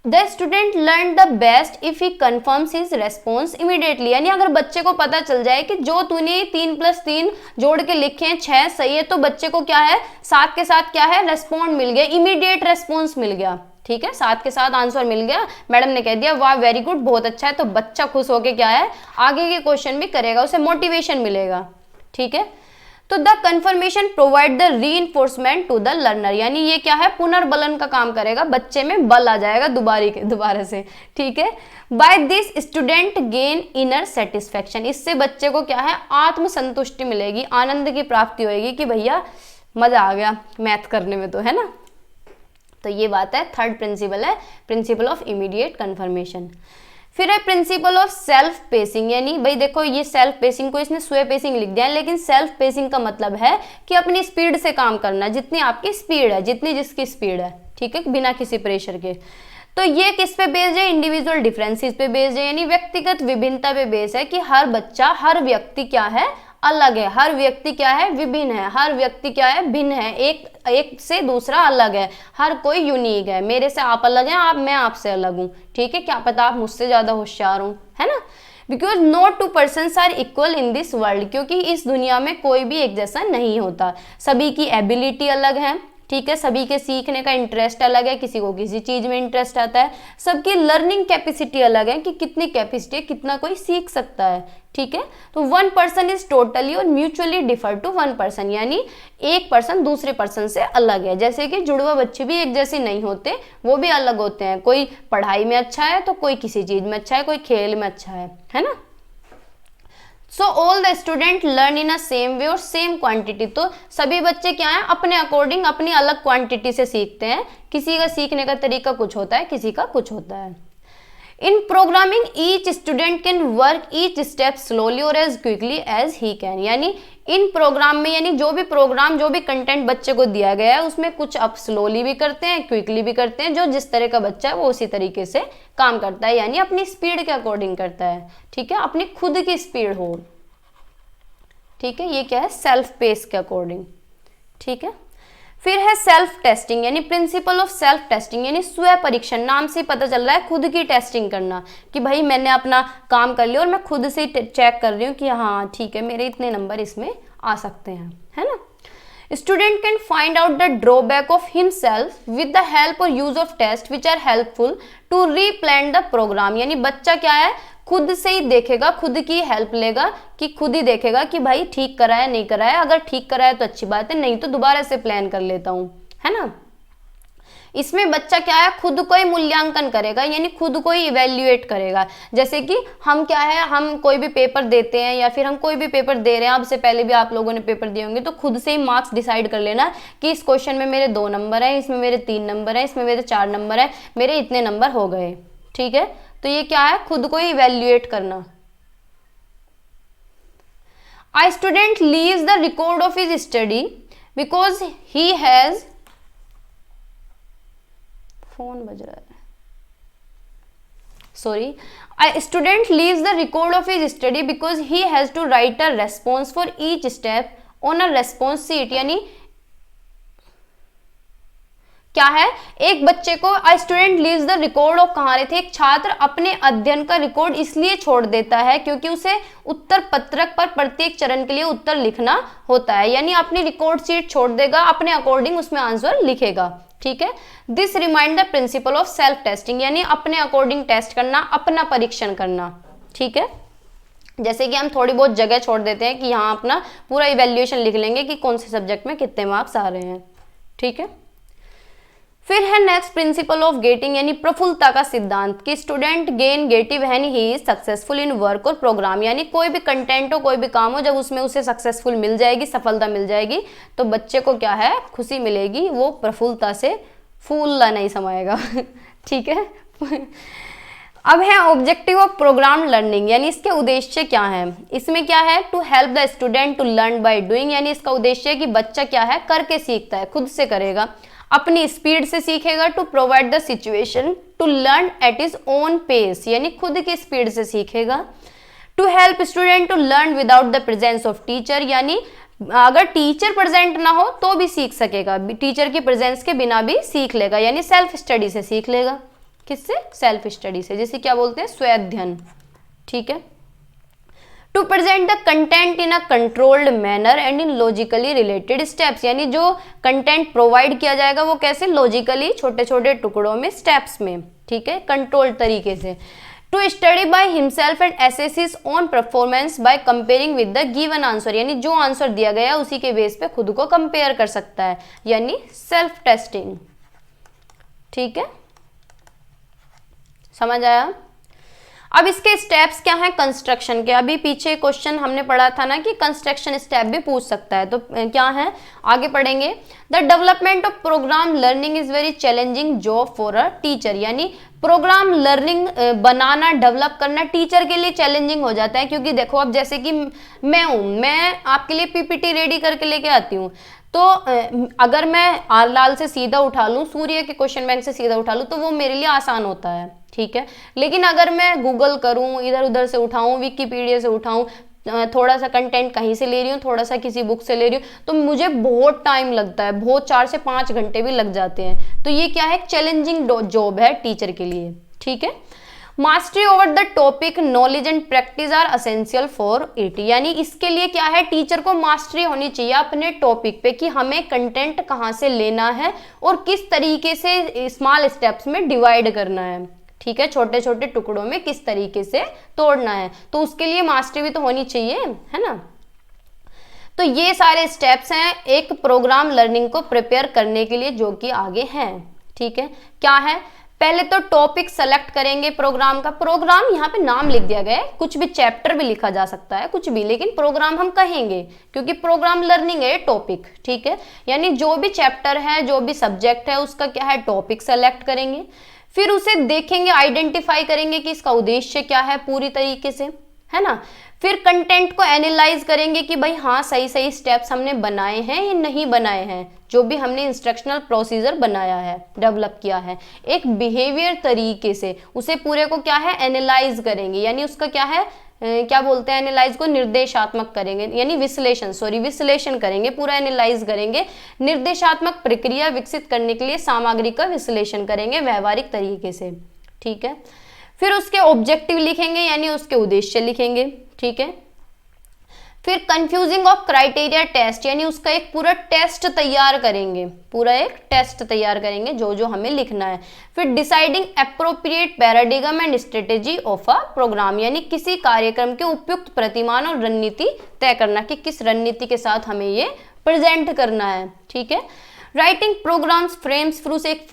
the student learn the best if he confirms his response immediately, यानी अगर बच्चे को पता चल जाए कि जो तूने 3+3 जोड़ के लिखे हैं 6 सही है, तो बच्चे को क्या है, साथ के साथ क्या है, रेस्पॉन्ड मिल गया, इमीडिएट रेस्पॉन्स मिल गया। ठीक है, साथ के साथ आंसर मिल गया, मैडम ने कह दिया वाह वेरी गुड, बहुत अच्छा है, तो बच्चा खुश होके क्या है, आगे के क्वेश्चन भी करेगा, उसे मोटिवेशन मिलेगा। ठीक है, तो the confirmation provide the reinforcement to the learner, यानी ये क्या है, पुनर्बलन का काम करेगा, बच्चे में बल आ जाएगा दोबारा से। ठीक है, by this student gain inner satisfaction, इससे बच्चे को क्या है, आत्मसंतुष्टि मिलेगी, आनंद की प्राप्ति होगी कि भैया मजा आ गया मैथ करने में, तो है ना। तो ये बात है, थर्ड प्रिंसिपल है प्रिंसिपल ऑफ इमीडिएट कंफर्मेशन। फिर है प्रिंसिपल ऑफ सेल्फ पेसिंग, यानी भाई देखो ये सेल्फ पेसिंग को इसने स्वे पेसिंग लिख दिया है, लेकिन सेल्फ पेसिंग का मतलब है कि अपनी स्पीड से काम करना, जितनी आपकी स्पीड है, जितनी जिसकी स्पीड है। ठीक है, बिना किसी प्रेशर के। तो ये किस पे बेस्ड है, इंडिविजुअल डिफरेंसेस पे बेस्ड है, यानी व्यक्तिगत विभिन्नता पे बेस्ड है कि हर बच्चा, हर व्यक्ति क्या है, अलग है, हर व्यक्ति क्या है, विभिन्न है, हर व्यक्ति क्या है, भिन्न है, एक से दूसरा अलग है, हर कोई यूनिक है, मेरे से आप अलग हैं, मैं आपसे अलग हूँ। ठीक है, क्या पता आप मुझसे ज्यादा होशियार हूँ, है ना। Because no two persons are equal in this world, क्योंकि इस दुनिया में कोई भी एक जैसा नहीं होता, सभी की एबिलिटी अलग है। ठीक है, सभी के सीखने का इंटरेस्ट अलग है, किसी को किसी चीज में इंटरेस्ट आता है, सबकी लर्निंग कैपेसिटी अलग है कि कितनी कैपेसिटी है, कितना कोई सीख सकता है। ठीक है, तो वन पर्सन इज टोटली और mutually differ to one person, यानी एक पर्सन दूसरे पर्सन से अलग है। जैसे कि जुड़वा बच्चे भी एक जैसे नहीं होते, वो भी अलग होते हैं, कोई पढ़ाई में अच्छा है तो कोई किसी चीज में अच्छा है, कोई खेल में अच्छा है ना। So all the student learn in a same way और सेम क्वांटिटी, तो सभी बच्चे क्या हैं, अपने अकॉर्डिंग अपनी अलग क्वांटिटी से सीखते हैं, किसी का सीखने का तरीका कुछ होता है, किसी का कुछ होता है। In programming each student can work each step slowly और as quickly as he can, यानी इन प्रोग्राम में, यानी जो भी प्रोग्राम, जो भी कंटेंट बच्चे को दिया गया है उसमें कुछ आप स्लोली भी करते हैं, क्विकली भी करते हैं, जो जिस तरह का बच्चा है वो उसी तरीके से काम करता है, यानी अपनी स्पीड के अकॉर्डिंग करता है। ठीक है, अपनी खुद की स्पीड हो। ठीक है, ये क्या है, सेल्फ पेस के अकॉर्डिंग। ठीक है, फिर है सेल्फ टेस्टिंग, यानी प्रिंसिपल ऑफ सेल्फ टेस्टिंग, यानी स्व परीक्षण, नाम से पता चल रहा है खुद की टेस्टिंग करना, कि भाई मैंने अपना काम कर लिया और मैं खुद से चेक कर रही हूँ कि हाँ ठीक है, मेरे इतने नंबर इसमें आ सकते हैं, है ना। Student can find out the drawback of himself with the help और use of test which are helpful to replan the programme, यानी बच्चा क्या है, खुद से ही देखेगा, खुद की हेल्प लेगा, कि खुद ही देखेगा कि भाई ठीक करा है नहीं करा है, अगर ठीक करा है तो अच्छी बात है, नहीं तो दोबारा से प्लान कर लेता हूँ, है ना। इसमें बच्चा क्या है, खुद को ही मूल्यांकन करेगा, यानी खुद को ही इवेल्युएट करेगा। जैसे कि हम क्या है, हम कोई भी पेपर देते हैं या फिर हम कोई भी पेपर दे रहे हैं, अब से पहले भी आप लोगों ने पेपर दिए होंगे, तो खुद से ही मार्क्स डिसाइड कर लेना कि इस क्वेश्चन में मेरे 2 नंबर है, इसमें मेरे 3 नंबर है, इसमें मेरे 4 नंबर है, मेरे इतने नंबर हो गए। ठीक है, तो ये क्या है, खुद को ही इवेल्युएट करना। A student leaves the record of his study because he has, phone बज रहा है, sorry, a student leaves the record of his study because he has to write a response for each step on a response sheet, यानी क्या है, एक बच्चे को a student leaves the record of, कहा रहे थे, एक छात्र अपने अध्ययन का रिकॉर्ड इसलिए छोड़ देता है क्योंकि उसे उत्तर पत्रक पर प्रत्येक चरण के लिए उत्तर लिखना होता है, यानी अपनी रिकॉर्ड शीट छोड़ देगा, अपने अकॉर्डिंग उसमें आंसर लिखेगा। ठीक है, this remind the principle of self testing, यानी अपने अकॉर्डिंग टेस्ट करना, अपना परीक्षण करना। ठीक है, जैसे कि हम थोड़ी बहुत जगह छोड़ देते हैं कि यहाँ अपना पूरा इवेल्युएशन लिख लेंगे कि कौन से सब्जेक्ट में कितने मार्क्स आ रहे हैं। ठीक है, फिर है नेक्स्ट प्रिंसिपल ऑफ गेटिंग, यानी प्रफुल्लता का सिद्धांत, कि स्टूडेंट गेन गेटिव when he is successful in work और प्रोग्राम, यानी कोई भी कंटेंट हो, कोई भी काम हो, जब उसमें उसे सक्सेसफुल मिल जाएगी, सफलता मिल जाएगी, तो बच्चे को क्या है, खुशी मिलेगी, वो प्रफुल्लता से फूलना नहीं समाएगा। ठीक है, अब है ऑब्जेक्टिव ऑफ प्रोग्राम लर्निंग, यानी इसके उद्देश्य क्या है, इसमें क्या है, to help the student to learn by doing, यानी इसका उद्देश्य है कि बच्चा क्या है, करके सीखता है, खुद से करेगा। अपनी स्पीड से सीखेगा, to provide the situation, to learn at is own pace यानी खुद की स्पीड से सीखेगा, to help student to learn without the presence of teacher यानी अगर टीचर प्रेजेंट ना हो तो भी सीख सकेगा, टीचर की प्रेजेंस के बिना भी सीख लेगा यानी सेल्फ स्टडी से सीख लेगा। किससे? सेल्फ स्टडी से, जिसे क्या बोलते हैं? स्वअध्ययन। ठीक है। To present the content in a controlled manner and in logically related steps यानी जो कंटेंट प्रोवाइड किया जाएगा वो कैसे? लॉजिकली, छोटे छोटे टुकड़ों में, स्टेप्स में। ठीक है, कंट्रोल्ड तरीके से। To study by himself and assess his own performance by comparing with the given answer यानी जो आंसर दिया गया उसी के बेस पे खुद को कंपेयर कर सकता है यानी सेल्फ टेस्टिंग। ठीक है, समझ आया? अब इसके स्टेप्स क्या हैं कंस्ट्रक्शन के? अभी पीछे क्वेश्चन हमने पढ़ा था ना कि कंस्ट्रक्शन स्टेप भी पूछ सकता है, तो क्या है आगे पढ़ेंगे। The development of programme learning is very challenging job for a teacher यानी प्रोग्राम लर्निंग बनाना, डेवलप करना टीचर के लिए चैलेंजिंग हो जाता है, क्योंकि देखो अब जैसे कि मैं आपके लिए पीपीटी रेडी करके लेके आती हूँ, तो अगर मैं आर लाल से सीधा उठा लूँ, सूर्य के क्वेश्चन बैंक से सीधा उठा लूँ तो वो मेरे लिए आसान होता है। ठीक है, लेकिन अगर मैं गूगल करूँ, इधर उधर से उठाऊँ, विकिपीडिया से उठाऊँ, थोड़ा सा कंटेंट कहीं से ले रही हूँ, थोड़ा सा किसी बुक से ले रही हूँ, तो मुझे बहुत टाइम लगता है, बहुत 4 से 5 घंटे भी लग जाते हैं। तो ये क्या है? चैलेंजिंग जॉब है टीचर के लिए। ठीक है। Mastery over the topic, knowledge and practice are essential for it यानी इसके लिए क्या है? टीचर को मास्टरी होनी चाहिए अपने टॉपिक पे कि हमें कंटेंट कहाँ से लेना है और किस तरीके से स्मॉल स्टेप्स में डिवाइड करना है। ठीक है, छोटे छोटे टुकड़ों में किस तरीके से तोड़ना है, तो उसके लिए मास्टरी भी तो होनी चाहिए, है ना? तो ये सारे स्टेप्स हैं एक प्रोग्राम लर्निंग को प्रिपेयर करने के लिए जो कि आगे हैं। ठीक है, क्या है? पहले तो टॉपिक सेलेक्ट करेंगे प्रोग्राम का। प्रोग्राम यहाँ पे नाम लिख दिया गया है, कुछ भी चैप्टर भी लिखा जा सकता है, कुछ भी, लेकिन प्रोग्राम हम कहेंगे क्योंकि प्रोग्राम लर्निंग है टॉपिक। ठीक है, यानी जो भी चैप्टर है, जो भी सब्जेक्ट है, उसका क्या है? टॉपिक सेलेक्ट करेंगे, फिर उसे देखेंगे, आइडेंटिफाई करेंगे कि इसका उद्देश्य क्या है पूरी तरीके से, है ना? फिर कंटेंट को एनालाइज करेंगे कि भाई हाँ सही सही स्टेप्स हमने बनाए हैं या नहीं बनाए हैं, जो भी हमने इंस्ट्रक्शनल प्रोसीजर बनाया है, डेवलप किया है एक बिहेवियर तरीके से, उसे पूरे को क्या है? एनालाइज करेंगे यानी उसका क्या है? क्या बोलते हैं एनालाइज को? निर्देशात्मक करेंगे यानी विश्लेषण करेंगे, पूरा एनालाइज करेंगे। निर्देशात्मक प्रक्रिया विकसित करने के लिए सामग्री का विश्लेषण करेंगे व्यवहारिक तरीके से। ठीक है, फिर उसके ऑब्जेक्टिव लिखेंगे यानी उसके उद्देश्य लिखेंगे। ठीक है, फिर कंफ्यूजिंग ऑफ क्राइटेरिया टेस्ट यानी उसका एक पूरा टेस्ट तैयार करेंगे, पूरा एक टेस्ट तैयार करेंगे जो जो हमें लिखना है। फिर deciding appropriate paradigm and strategy of a programme यानी किसी कार्यक्रम के उपयुक्त प्रतिमान और रणनीति तय करना कि किस रणनीति के साथ हमें ये प्रेजेंट करना है। ठीक है, राइटिंग प्रोग्राम्स फ्रेम्स, फिर उसे एक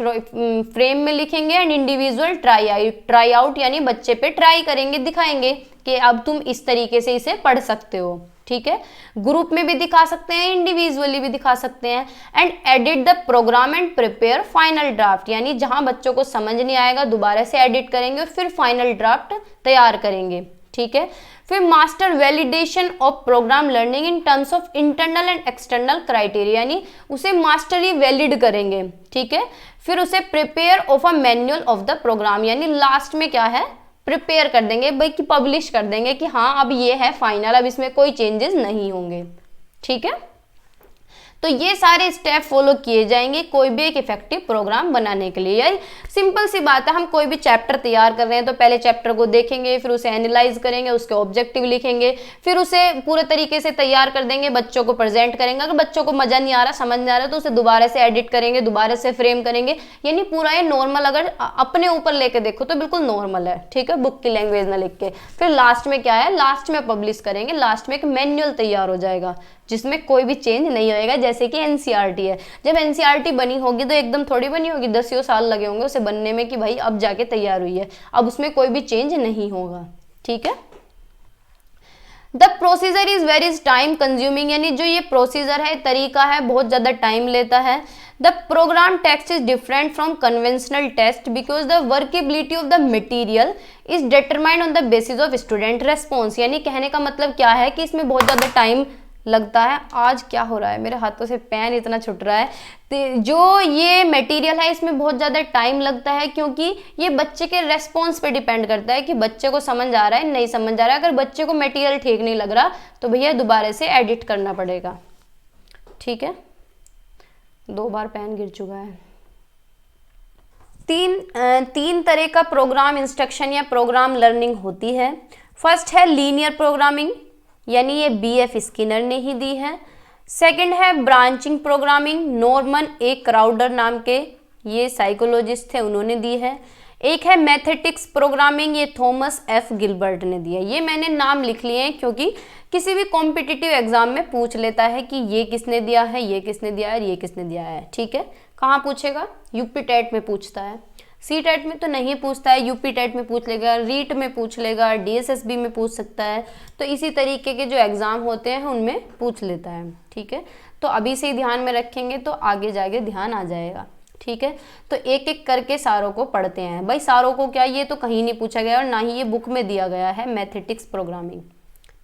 फ्रेम में लिखेंगे। एंड इंडिविजुअल ट्राई आउट यानी बच्चे पे ट्राई करेंगे, दिखाएंगे कि अब तुम इस तरीके से इसे पढ़ सकते हो। ठीक है, ग्रुप में भी दिखा सकते हैं, इंडिविजुअली भी दिखा सकते हैं। And edit the programme and prepare final draft यानी जहां बच्चों को समझ नहीं आएगा दोबारा से एडिट करेंगे और फिर फाइनल ड्राफ्ट तैयार करेंगे। ठीक है, फिर master validation of programme learning in terms of internal and external criteria यानी उसे मास्टरी वैलिड करेंगे। ठीक है, फिर उसे prepare of a manual of the programme यानी लास्ट में क्या है? प्रिपेयर कर देंगे भाई कि पब्लिश कर देंगे कि हाँ अब ये है फाइनल, अब इसमें कोई चेंजेस नहीं होंगे। ठीक है, तो ये सारे स्टेप फॉलो किए जाएंगे कोई भी एक इफेक्टिव प्रोग्राम बनाने के लिए। यार सिंपल सी बात है, हम कोई भी चैप्टर तैयार कर रहे हैं तो पहले चैप्टर को देखेंगे, फिर उसे एनालाइज करेंगे, उसके ऑब्जेक्टिव लिखेंगे, फिर उसे पूरे तरीके से तैयार कर देंगे, बच्चों को प्रेजेंट करेंगे। अगर बच्चों को मजा नहीं आ रहा, समझ नहीं आ रहा तो उसे दोबारा से एडिट करेंगे, दोबारा से फ्रेम करेंगे। यानी पूरा ये नॉर्मल अगर अपने ऊपर लेके देखो तो बिल्कुल नॉर्मल है। ठीक है, बुक की लैंग्वेज में लिख के फिर लास्ट में क्या है? लास्ट में पब्लिश करेंगे, लास्ट में एक मैनुअल तैयार हो जाएगा जिसमें कोई भी चेंज नहीं होएगा। जैसे कि एनसीईआरटी है, जब एनसीईआरटी बनी होगी तो एकदम थोड़ी बनी होगी, 10 साल लगे होंगे उसे बनने में कि भाई अब जाके तैयार हुई है, अब उसमें कोई भी चेंज नहीं होगा। ठीक है, the procedure is very time consuming यानी जो ये प्रोसीजर है, तरीका है, बहुत ज्यादा टाइम लेता है। The programme text is different from conventional test because the workability of the material is determined on the basis of student response यानी कहने का मतलब क्या है कि इसमें बहुत ज्यादा टाइम लगता है आज क्या हो रहा है, मेरे हाथों से पेन इतना छूट रहा है। तो जो ये मटेरियल है इसमें बहुत ज़्यादा टाइम लगता है, क्योंकि ये बच्चे के रेस्पॉन्स पे डिपेंड करता है कि बच्चे को समझ आ रहा है नहीं समझ आ रहा है। अगर बच्चे को मटेरियल ठीक नहीं लग रहा तो भैया दोबारा से एडिट करना पड़ेगा, ठीक है। 2 बार पेन गिर चुका है। तीन तरह का प्रोग्राम इंस्ट्रक्शन या प्रोग्राम लर्निंग होती है। फर्स्ट है लीनियर प्रोग्रामिंग, यानी ये BF स्किनर ने ही दी है। सेकंड है ब्रांचिंग प्रोग्रामिंग, नॉर्मन ए क्राउडर नाम के ये साइकोलॉजिस्ट थे, उन्होंने दी है। एक है मैथेटिक्स प्रोग्रामिंग, ये थॉमस F गिलबर्ट ने दिया। ये मैंने नाम लिख लिए हैं क्योंकि किसी भी कॉम्पिटिटिव एग्जाम में पूछ लेता है कि ये किसने दिया है, ये किसने दिया है, ये किसने दिया है, ठीक है। कहाँ पूछेगा? यूपी टेट में पूछता है, सी टेट में तो नहीं पूछता है, यूपी टेट में पूछ लेगा, रीट में पूछ लेगा, DSSB में पूछ सकता है। तो इसी तरीके के जो एग्ज़ाम होते हैं उनमें पूछ लेता है, ठीक है। तो अभी से ही ध्यान में रखेंगे तो आगे जाके ध्यान आ जाएगा, ठीक है। तो एक एक करके सारों को पढ़ते हैं। भाई सारों को क्या, ये तो कहीं नहीं पूछा गया और ना ही ये बुक में दिया गया है मैथेटिक्स प्रोग्रामिंग,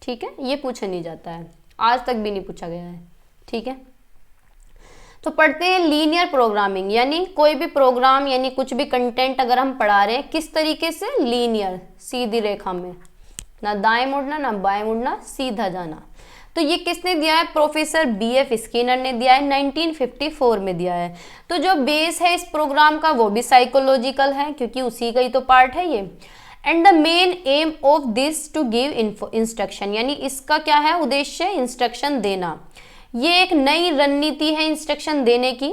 ठीक है। ये पूछा नहीं जाता है, आज तक भी नहीं पूछा गया है, ठीक है। तो पढ़ते हैं लीनियर प्रोग्रामिंग, यानी कोई भी प्रोग्राम यानी कुछ भी कंटेंट अगर हम पढ़ा रहे हैं किस तरीके से, लीनियर सीधी रेखा में, ना दाएं मुड़ना ना बाएं मुड़ना, सीधा जाना। तो ये किसने दिया है? प्रोफेसर BF स्किनर ने दिया है, 1954 में दिया है। तो जो बेस है इस प्रोग्राम का वो भी साइकोलॉजिकल है क्योंकि उसी का ही तो पार्ट है ये। And the main aim of this to give instruction, यानी इसका क्या है उद्देश्य? इंस्ट्रक्शन देना। ये एक नई रणनीति है इंस्ट्रक्शन देने की।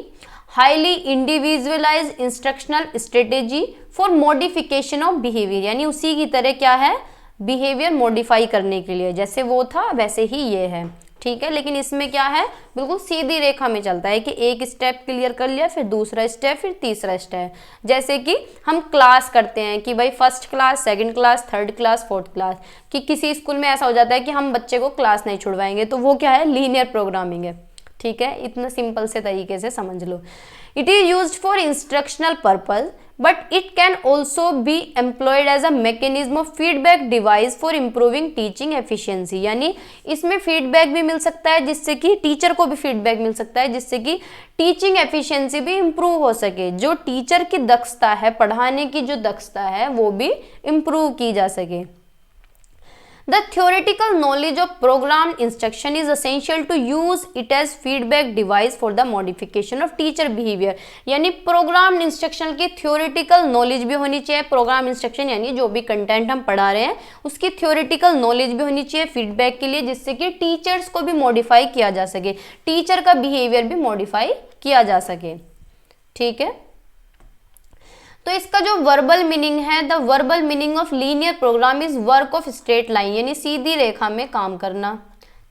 Highly individualise instructional strategy for modification of behaviour, यानी उसी की तरह क्या है, बिहेवियर मॉडिफाई करने के लिए, जैसे वो था वैसे ही ये है, ठीक है। लेकिन इसमें क्या है, बिल्कुल सीधी रेखा में चलता है कि एक स्टेप क्लियर कर लिया, फिर दूसरा स्टेप, फिर तीसरा स्टेप। जैसे कि हम क्लास करते हैं कि भाई first class, second class, third class, fourth class, कि किसी स्कूल में ऐसा हो जाता है कि हम बच्चे को क्लास नहीं छुड़वाएंगे, तो वो क्या है, लीनियर प्रोग्रामिंग है, ठीक है। इतना सिंपल से तरीके से समझ लो। It is used for instructional purpose but it can also be employed as a mechanism of feedback device for improving teaching efficiency, यानी इसमें फीडबैक भी मिल सकता है जिससे कि टीचर को भी फीडबैक मिल सकता है जिससे कि टीचिंग एफिशिएंसी भी इम्प्रूव हो सके। जो टीचर की दक्षता है, पढ़ाने की जो दक्षता है वो भी इम्प्रूव की जा सके। The theoretical knowledge of program instruction is essential to use it as feedback device for the modification of teacher behavior, यानी प्रोग्राम इंस्ट्रक्शन की थ्योरेटिकल नॉलेज भी होनी चाहिए। प्रोग्राम इंस्ट्रक्शन यानी जो भी कंटेंट हम पढ़ा रहे हैं उसकी थ्योरेटिकल नॉलेज भी होनी चाहिए फीडबैक के लिए, जिससे कि टीचर्स को भी मॉडिफाई किया जा सके, टीचर का बिहेवियर भी मॉडिफाई किया जा सके, ठीक है। तो इसका जो वर्बल मीनिंग है, the verbal meaning of linear programme is work of straight line, यानी सीधी रेखा में काम करना,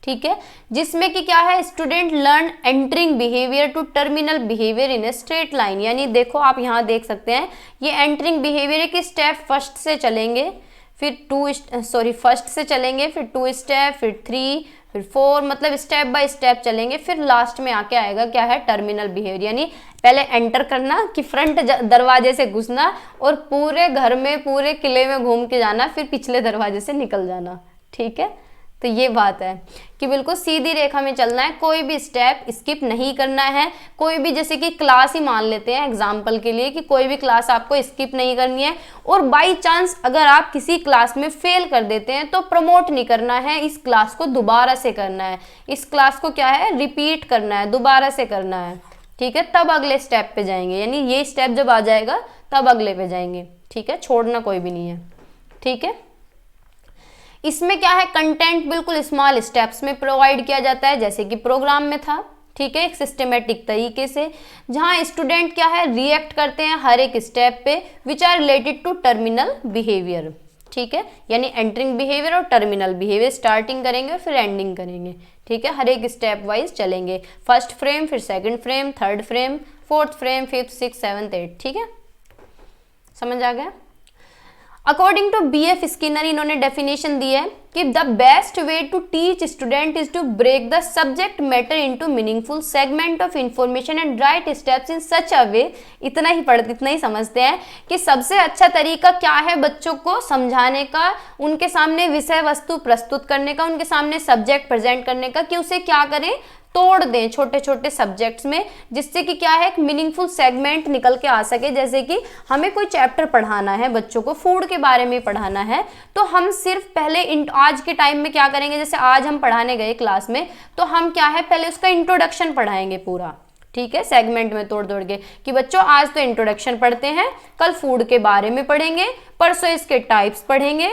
ठीक है। जिसमें कि क्या है, student learn entering behaviour to terminal behaviour in a straight line, यानी देखो आप यहाँ देख सकते हैं ये एंटरिंग बिहेवियर के स्टेप फर्स्ट से चलेंगे, फिर फर्स्ट से चलेंगे, फिर 2 स्टेप, फिर 3, फिर 4, मतलब स्टेप बाय स्टेप चलेंगे। फिर लास्ट में आके आएगा क्या है, टर्मिनल बिहेवियर, यानी पहले एंटर करना कि फ्रंट दरवाजे से घुसना और पूरे घर में पूरे किले में घूम के जाना, फिर पिछले दरवाजे से निकल जाना, ठीक है। तो ये बात है कि बिल्कुल सीधी रेखा में चलना है, कोई भी स्टेप स्किप नहीं करना है। कोई भी, जैसे कि क्लास ही मान लेते हैं एग्जाम्पल के लिए, कि कोई भी क्लास आपको स्किप नहीं करनी है। और बाई चांस अगर आप किसी क्लास में फेल कर देते हैं तो प्रमोट नहीं करना है, इस क्लास को दोबारा से करना है, इस क्लास को क्या है, रिपीट करना है, दोबारा से करना है, ठीक है। तब अगले स्टेप पे जाएंगे, यानी ये स्टेप जब आ जाएगा तब अगले पे जाएंगे, ठीक है। छोड़ना कोई भी नहीं है, ठीक है। इसमें क्या है, कंटेंट बिल्कुल स्मॉल स्टेप्स में प्रोवाइड किया जाता है, जैसे कि प्रोग्राम में था, ठीक है, एक सिस्टमेटिक तरीके से, जहां स्टूडेंट क्या है, रिएक्ट करते हैं हर एक स्टेप पे which are related to terminal behaviour, ठीक है। यानी एंटरिंग बिहेवियर और टर्मिनल बिहेवियर, स्टार्टिंग करेंगे फिर एंडिंग करेंगे, ठीक है। हर एक स्टेप वाइज चलेंगे, फर्स्ट फ्रेम, फिर second frame, third frame, fourth frame, fifth, six, seventh, eight, ठीक है, समझ आ गया। अकॉर्डिंग टू BF स्किनर इन्होंने डेफिनेशन दी है कि the best way to teach student is to break the subject matter into meaningful segment of information and right steps in such a way, इतना ही समझते हैं कि सबसे अच्छा तरीका क्या है बच्चों को समझाने का, उनके सामने विषय वस्तु प्रस्तुत करने का, उनके सामने सब्जेक्ट प्रेजेंट करने का, कि उसे क्या करें, तोड़ दें छोटे छोटे सब्जेक्ट्स में, जिससे कि क्या है एक मीनिंगफुल सेगमेंट निकल के आ सके। जैसे कि हमें कोई चैप्टर पढ़ाना है बच्चों को, फूड के बारे में पढ़ाना है, तो हम सिर्फ पहले आज के टाइम में क्या करेंगे, जैसे आज हम पढ़ाने गए क्लास में, तो हम क्या है पहले उसका इंट्रोडक्शन पढ़ाएंगे पूरा, ठीक है, सेगमेंट में तोड़ तोड़ के, कि बच्चों आज तो इंट्रोडक्शन पढ़ते हैं, कल फूड के बारे में पढ़ेंगे, परसों इसके टाइप्स पढ़ेंगे,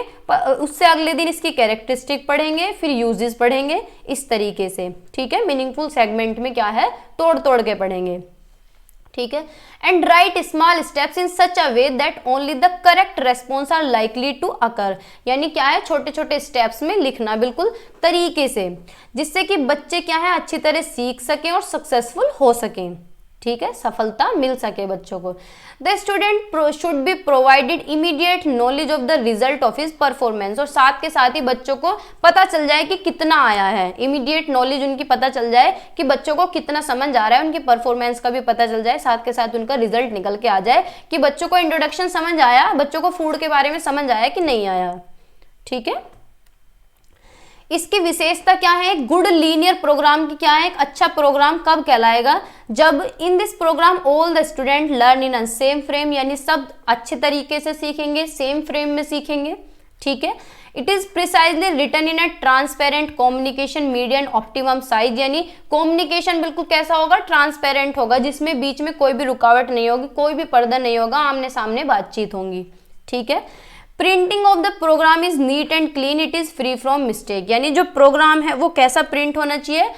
उससे अगले दिन इसकी कैरेक्टरिस्टिक पढ़ेंगे, फिर यूजेस पढ़ेंगे, इस तरीके से, ठीक है। मीनिंगफुल सेगमेंट में क्या है, तोड़ तोड़ के पढ़ेंगे, ठीक है। And write small steps in such a way that only the correct response are likely to occur, यानी क्या है छोटे छोटे स्टेप्स में लिखना बिल्कुल तरीके से, जिससे कि बच्चे क्या है अच्छी तरह सीख सकें और सक्सेसफुल हो सकें, ठीक है, सफलता मिल सके बच्चों को। The student should be provided immediate knowledge of the result of his performance, और साथ के साथ ही बच्चों को पता चल जाए कि कितना आया है, इमीडिएट नॉलेज उनकी पता चल जाए कि बच्चों को कितना समझ आ रहा है, उनकी परफॉर्मेंस का भी पता चल जाए, साथ के साथ उनका रिजल्ट निकल के आ जाए कि बच्चों को इंट्रोडक्शन समझ आया, बच्चों को फूड के बारे में समझ आया कि नहीं आया, ठीक है। इसकी विशेषता क्या है, एक गुड लीनियर प्रोग्राम की क्या है, एक अच्छा प्रोग्राम कब कहलाएगा, जब इन this program all the student learn in same frame, यानी सब अच्छे तरीके से सीखेंगे, सेम फ्रेम में सीखेंगे, ठीक है। It is precisely written in a transparent communication media and optimum size, यानी कम्युनिकेशन बिल्कुल कैसा होगा, ट्रांसपेरेंट होगा, जिसमें बीच में कोई भी रुकावट नहीं होगी, कोई भी पर्दा नहीं होगा, आमने सामने बातचीत होंगी, ठीक है। Printing of the programme is neat and clean, it is free from mistake, यानी जो प्रोग्राम है वो कैसा प्रिंट होना चाहिए,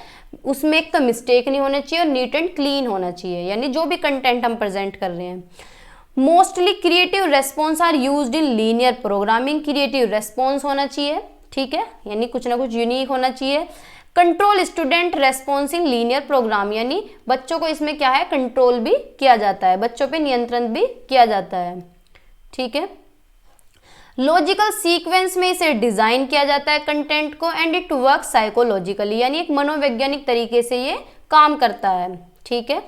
उसमें एक तो मिस्टेक नहीं होना चाहिए और नीट एंड क्लीन होना चाहिए, यानी जो भी कंटेंट हम प्रेजेंट कर रहे हैं। Mostly creative response are used in linear programming, creative response होना चाहिए, ठीक है, यानी कुछ ना कुछ यूनिक होना चाहिए। Control student response in linear program, यानी बच्चों को इसमें क्या है कंट्रोल भी किया जाता है, बच्चों पे नियंत्रण भी किया जाता है, ठीक है। लॉजिकल सीक्वेंस में इसे डिजाइन किया जाता है कंटेंट को, एंड इट वर्क साइकोलॉजिकली, यानी एक मनोवैज्ञानिक तरीके से ये काम करता है, ठीक है।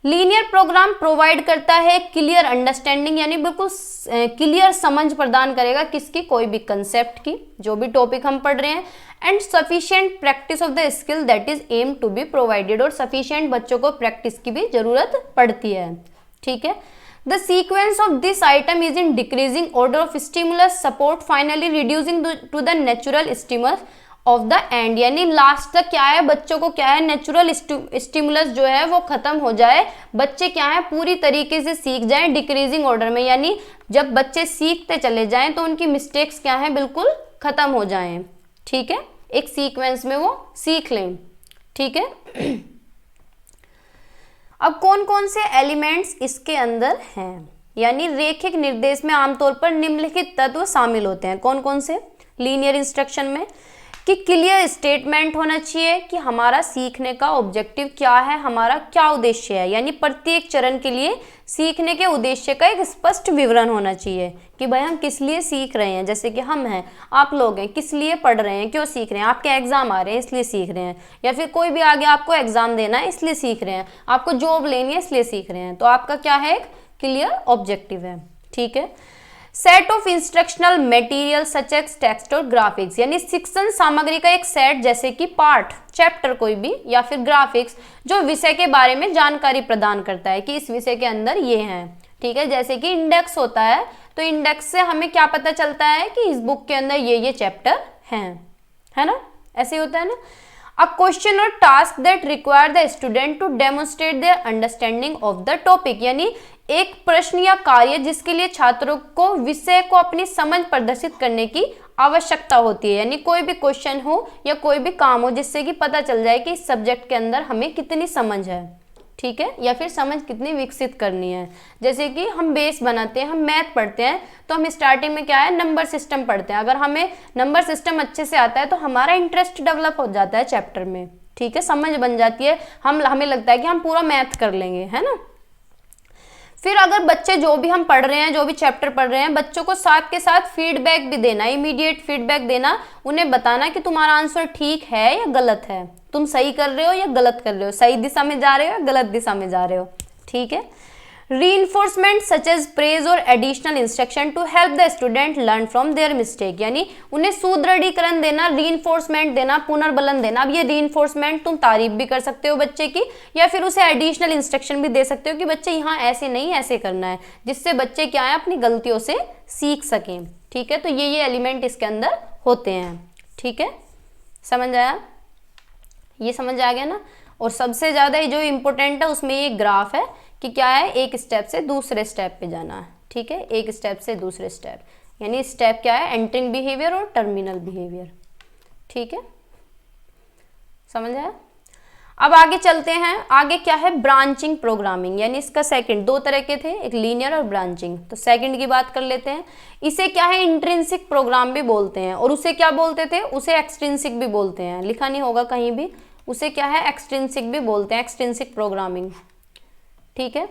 लीनियर प्रोग्राम प्रोवाइड करता है क्लियर अंडरस्टैंडिंग, यानी बिल्कुल क्लियर समझ प्रदान करेगा किसकी, कोई भी कंसेप्ट की, जो भी टॉपिक हम पढ़ रहे हैं, and sufficient practice of the skill that is aim to be provided, और सफिशिएंट बच्चों को प्रैक्टिस की भी जरूरत पड़ती है, ठीक है। The sequence of this item is in decreasing order of stimulus support, finally reducing to the natural stimulus of the end, यानी लास्ट तक क्या है बच्चों को क्या है नेचुरल स्टिमुलस जो है वो खत्म हो जाए, बच्चे क्या है पूरी तरीके से सीख जाएं डिक्रीजिंग ऑर्डर में, यानी जब बच्चे सीखते चले जाएं तो उनकी मिस्टेक्स क्या है बिल्कुल खत्म हो जाएं, ठीक है, एक सीक्वेंस में वो सीख लें, ठीक है। अब कौन कौन से एलिमेंट्स इसके अंदर हैं, यानी रेखिक निर्देश में आमतौर पर निम्नलिखित तत्व शामिल होते हैं, कौन कौन से, लीनियर इंस्ट्रक्शन में, कि क्लियर स्टेटमेंट होना चाहिए कि हमारा सीखने का ऑब्जेक्टिव क्या है, हमारा क्या उद्देश्य है, यानी प्रत्येक चरण के लिए सीखने के उद्देश्य का एक स्पष्ट विवरण होना चाहिए कि भाई हम किस लिए सीख रहे हैं, जैसे कि हम हैं, आप लोग हैं, किस लिए पढ़ रहे हैं, क्यों सीख रहे हैं, आपके एग्जाम आ रहे हैं इसलिए सीख रहे हैं, या फिर कोई भी आगे आपको एग्जाम देना है इसलिए सीख रहे हैं, आपको जॉब लेनी है इसलिए सीख रहे हैं, तो आपका क्या है एक क्लियर ऑब्जेक्टिव है, ठीक है। Set of instructional material such as text और ग्राफिक्स, यानी शिक्षण सामग्री का एक सेट, जैसे कि पाठ, चैप्टर कोई भी, या फिर ग्राफिक्स जो विषय के बारे में जानकारी प्रदान करता है कि इस विषय के अंदर ये हैं, ठीक है। जैसे कि इंडेक्स होता है, तो इंडेक्स से हमें क्या पता चलता है कि इस बुक के अंदर ये चैप्टर हैं, है ना, ऐसे होता है ना। A question or task that require the student to demonstrate their understanding of the topic, यानी एक प्रश्न या कार्य जिसके लिए छात्रों को विषय को अपनी समझ प्रदर्शित करने की आवश्यकता होती है, यानी कोई भी क्वेश्चन हो या कोई भी काम हो जिससे कि पता चल जाए कि इस सब्जेक्ट के अंदर हमें कितनी समझ है, ठीक है, या फिर समझ कितनी विकसित करनी है। जैसे कि हम बेस बनाते हैं, हम मैथ पढ़ते हैं तो हम स्टार्टिंग में क्या है नंबर सिस्टम पढ़ते हैं, अगर हमें नंबर सिस्टम अच्छे से आता है तो हमारा इंटरेस्ट डेवलप हो जाता है चैप्टर में, ठीक है, समझ बन जाती है, हमें लगता है कि हम पूरा मैथ कर लेंगे, है ना। फिर अगर बच्चे जो भी हम पढ़ रहे हैं, जो भी चैप्टर पढ़ रहे हैं, बच्चों को साथ के साथ फीडबैक भी देना, इमीडिएट फीडबैक देना, उन्हें बताना कि तुम्हारा आंसर ठीक है या गलत है, तुम सही कर रहे हो या गलत कर रहे हो, सही दिशा में जा रहे हो या गलत दिशा में जा रहे हो। ठीक है। रीइंफोर्समेंट सच एज प्रेज और additional instruction to help the student learn from their mistake, यानी उन्हें सुदृढ़ीकरण देना, रीइंफोर्समेंट देना, पुनर्बलन देना। अब ये रीइंफोर्समेंट तुम तारीफ भी कर सकते हो बच्चे की, या फिर उसे एडिशनल इंस्ट्रक्शन भी दे सकते हो कि बच्चे यहाँ ऐसे नहीं ऐसे करना है, जिससे बच्चे क्या है अपनी गलतियों से सीख सकें। ठीक है, तो ये एलिमेंट इसके अंदर होते हैं। ठीक है, समझ आया, ये समझ आ गया ना। और सबसे ज्यादा जो इम्पोर्टेंट है उसमें ये ग्राफ है कि क्या है, एक स्टेप से दूसरे स्टेप पे जाना है। ठीक है, एक स्टेप से दूसरे स्टेप, यानी स्टेप क्या है, एंटरिंग बिहेवियर और टर्मिनल बिहेवियर। ठीक है, समझ आया। अब आगे चलते हैं, आगे क्या है, ब्रांचिंग प्रोग्रामिंग, यानी इसका सेकंड, दो तरह के थे, एक लीनियर और ब्रांचिंग। तो सेकंड की बात कर लेते हैं। इसे क्या है, इंट्रिंसिक प्रोग्राम भी बोलते हैं, और उसे क्या बोलते थे, उसे एक्सट्रिंसिक भी बोलते हैं, लिखा नहीं होगा कहीं भी, उसे क्या है, एक्सट्रिंसिक भी बोलते हैं, एक्सट्रिंसिक प्रोग्रामिंग। ठीक है,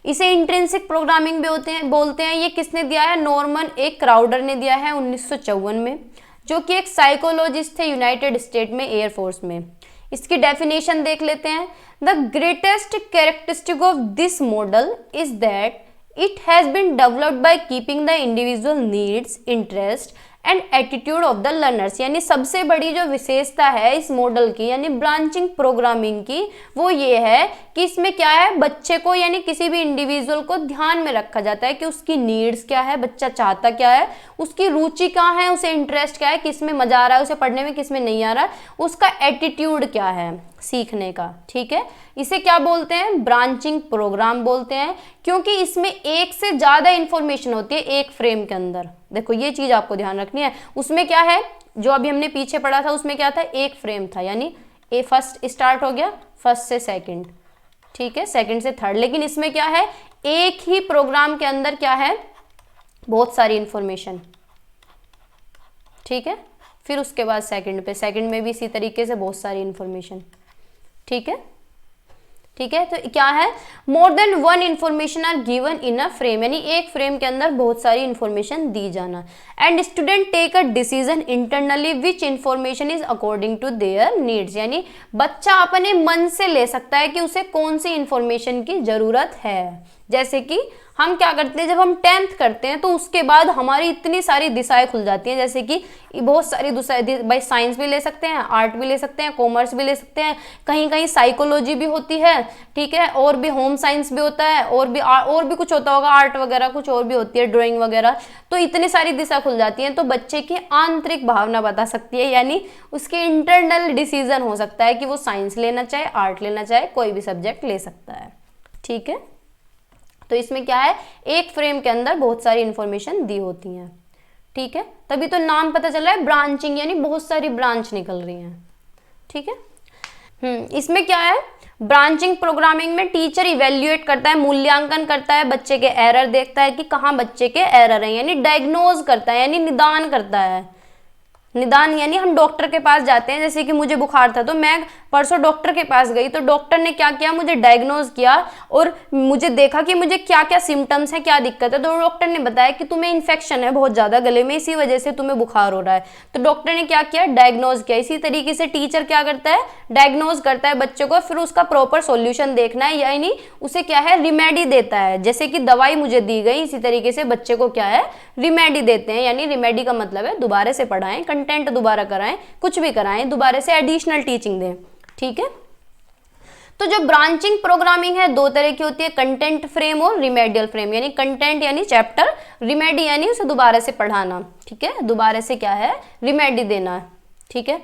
इसे इंट्रिंसिक प्रोग्रामिंग भी बोलते हैं। ये किसने दिया है, नॉर्मन ए क्राउडर ने दिया है 1954 में, जो कि एक साइकोलॉजिस्ट थे यूनाइटेड स्टेट में एयरफोर्स में। इसकी डेफिनेशन देख लेते हैं। The greatest characteristic of this model is that it has been developed by keeping the individual needs, interest and attitude of the learners, यानी सबसे बड़ी जो विशेषता है इस मॉडल की, यानी ब्रांचिंग प्रोग्रामिंग की, वो ये है कि इसमें क्या है, बच्चे को यानी किसी भी इंडिविजुअल को ध्यान में रखा जाता है कि उसकी नीड्स क्या है, बच्चा चाहता क्या है, उसकी रुचि कहाँ है, उसे इंटरेस्ट क्या है, किस में मजा आ रहा है उसे पढ़ने में, किस में नहीं आ रहा, उसका एटीट्यूड क्या है सीखने का। ठीक है, इसे क्या बोलते हैं, ब्रांचिंग प्रोग्राम बोलते हैं, क्योंकि इसमें एक से ज्यादा इंफॉर्मेशन होती है एक फ्रेम के अंदर। देखो ये चीज आपको ध्यान रखनी है। उसमें क्या है, जो अभी हमने पीछे पढ़ा था उसमें क्या था, एक फ्रेम था, यानी ए फर्स्ट स्टार्ट हो गया, फर्स्ट से सेकंड, ठीक है, सेकंड से थर्ड। लेकिन इसमें क्या है, एक ही प्रोग्राम के अंदर क्या है, बहुत सारी इंफॉर्मेशन। ठीक है, फिर उसके बाद सेकंड पे, सेकंड में भी इसी तरीके से बहुत सारी इंफॉर्मेशन। ठीक है, ठीक है, तो क्या है, more than one information are given in a frame, यानी एक फ्रेम के अंदर बहुत सारी इंफॉर्मेशन दी जाना। And student take a decision internally which information is according to their needs, यानी बच्चा अपने मन से ले सकता है कि उसे कौन सी इंफॉर्मेशन की जरूरत है। जैसे कि हम क्या करते हैं, जब हम 10th करते हैं तो उसके बाद हमारी इतनी सारी दिशाएं खुल जाती हैं, जैसे कि बहुत सारी दिशाएं, भाई साइंस भी ले सकते हैं, आर्ट भी ले सकते हैं, कॉमर्स भी ले सकते हैं, कहीं कहीं साइकोलॉजी भी होती है। ठीक है, और भी होम साइंस भी होता है, और भी कुछ होता होगा, आर्ट वगैरह कुछ और भी होती है, ड्राइंग वगैरह। तो इतनी सारी दिशा खुल जाती हैं, तो बच्चे की आंतरिक भावना बता सकती है, यानी उसके इंटरनल डिसीजन हो सकता है कि वो साइंस लेना चाहे, आर्ट लेना चाहे, कोई भी सब्जेक्ट ले सकता है। ठीक है, तो इसमें क्या है, एक फ्रेम के अंदर बहुत सारी इंफॉर्मेशन दी होती हैं। ठीक है, तभी तो नाम पता चल रहा है ब्रांचिंग, यानी बहुत सारी ब्रांच निकल रही हैं। ठीक है, इसमें क्या है, ब्रांचिंग प्रोग्रामिंग में टीचर इवेल्युएट करता है, मूल्यांकन करता है, बच्चे के एरर देखता है कि कहाँ बच्चे के एरर हैं, यानी डायग्नोज करता है, यानी निदान करता है। निदान यानी हम डॉक्टर के पास जाते हैं, जैसे कि मुझे बुखार था तो मैं परसों डॉक्टर के पास गई, तो डॉक्टर ने क्या किया, मुझे डायग्नोज किया और मुझे देखा कि मुझे क्या क्या सिम्टम्स हैं, क्या दिक्कत है। तो डॉक्टर ने बताया कि तुम्हें इन्फेक्शन है बहुत ज़्यादा गले में, इसी वजह से तुम्हें बुखार हो रहा है। तो डॉक्टर ने क्या किया, डायग्नोज किया। इसी तरीके से टीचर क्या करता है, डायग्नोज करता है बच्चे को, फिर उसका प्रॉपर सोल्यूशन देखना है, यानी उसे क्या है, रिमेडी देता है। जैसे कि दवाई मुझे दी गई, इसी तरीके से बच्चे को क्या है, रिमेडी देते हैं। यानी रिमेडी का मतलब है दोबारा से पढ़ाएं, कंटेंट दोबारा कराएं, कुछ भी कराएं, दोबारा से एडिशनल टीचिंग दें। ठीक है, तो जो ब्रांचिंग प्रोग्रामिंग है दो तरह की होती है, कंटेंट फ्रेम और रिमेडियल फ्रेम। यानी कंटेंट यानी चैप्टर, रिमेडी यानी उसे दोबारा से पढ़ाना। ठीक है, दोबारा से क्या है, रिमेडी देना। ठीक है,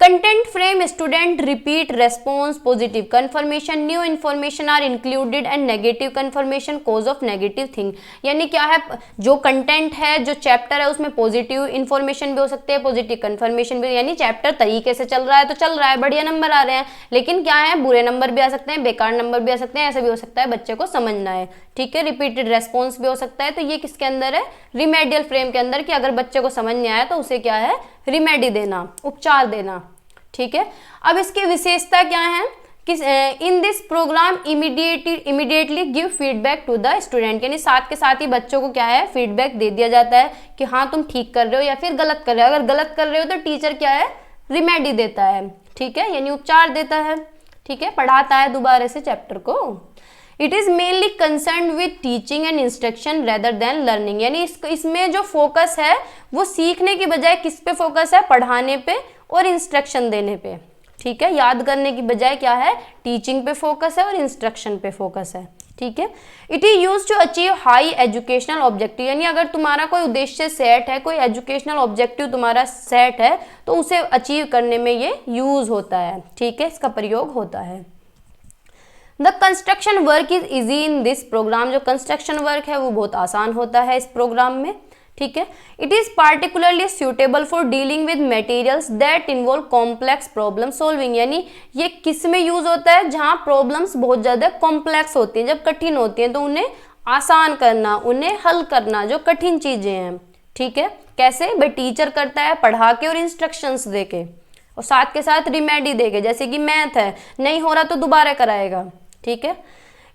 content frame student repeat response positive confirmation, new information are included and negative confirmation cause of negative thing. यानी क्या है, जो कंटेंट है, जो चैप्टर है, उसमें पॉजिटिव इन्फॉर्मेशन भी हो सकते हैं, पॉजिटिव कंफर्मेशन भी, यानी चैप्टर तरीके से चल रहा है तो चल रहा है, बढ़िया नंबर आ रहे हैं, लेकिन क्या है, बुरे नंबर भी आ सकते हैं, बेकार नंबर भी आ सकते हैं, ऐसा भी हो सकता है, बच्चे को समझना है। ठीक है, रिपीटेड रेस्पॉन्स भी हो सकता है। तो ये किसके अंदर है, रिमेडियल फ्रेम के अंदर, कि अगर बच्चे को समझ नहीं आया तो उसे क्या है, रिमेडी देना, उपचार देना। ठीक है, अब इसकी विशेषता क्या है, किस in this program immediately give feedback to the student, यानी साथ के साथ ही बच्चों को क्या है, फीडबैक दे दिया जाता है कि हाँ तुम ठीक कर रहे हो या फिर गलत कर रहे हो। अगर गलत कर रहे हो तो टीचर क्या है, रिमेडी देता है, ठीक है, यानी उपचार देता है, ठीक है, पढ़ाता है दोबारा से चैप्टर को। It is mainly concern with teaching and instruction rather than learning, यानी इसमें जो फोकस है वो सीखने की बजाय किस पे फोकस है, पढ़ाने पे और इंस्ट्रक्शन देने पे, ठीक है, याद करने की बजाय क्या है, टीचिंग पे फोकस है और इंस्ट्रक्शन पे फोकस है, ठीक है। It is use to achieve high educational objective, यानी अगर तुम्हारा कोई उद्देश्य सेट है, कोई एजुकेशनल ऑब्जेक्टिव तुम्हारा सेट है तो उसे अचीव करने में ये यूज होता है, ठीक है, इसका प्रयोग होता है। The construction work is easy in this program, जो कंस्ट्रक्शन वर्क है वो बहुत आसान होता है इस प्रोग्राम में, ठीक है। It is particularly suitable for dealing with materials that involve complex problem solving, यानी ये किस में यूज होता है, जहां प्रॉब्लम्स बहुत ज्यादा कॉम्प्लेक्स होती हैं, जब कठिन होती हैं तो उन्हें आसान करना, उन्हें हल करना, जो कठिन चीजें हैं, ठीक है, कैसे भाई, टीचर करता है पढ़ा के और इंस्ट्रक्शंस दे के और साथ के साथ रिमेडी दे के, जैसे कि मैथ है, नहीं हो रहा तो दोबारा कराएगा, ठीक है।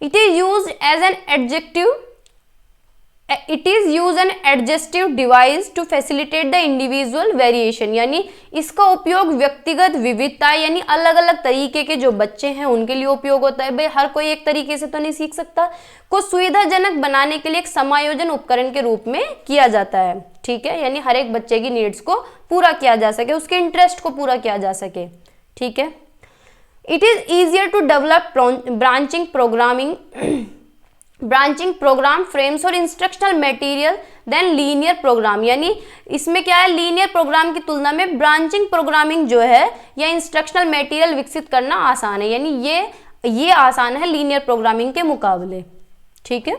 It is used as an adjustive device to facilitate the individual variation, यानी इसका उपयोग व्यक्तिगत विविधता, यानी अलग अलग तरीके के जो बच्चे हैं उनके लिए उपयोग होता है, भाई हर कोई एक तरीके से तो नहीं सीख सकता, को सुविधाजनक बनाने के लिए एक समायोजन उपकरण के रूप में किया जाता है, ठीक है, यानी हर एक बच्चे की नीड्स को पूरा किया जा सके, उसके इंटरेस्ट को पूरा किया जा सके, ठीक है। It is easier to develop branching program frames और instructional material then linear program, यानी इसमें क्या है, लीनियर प्रोग्राम की तुलना में ब्रांचिंग प्रोग्रामिंग जो है या इंस्ट्रक्शनल मटेरियल विकसित करना आसान है, यानी ये आसान है लीनियर प्रोग्रामिंग के मुकाबले, ठीक है।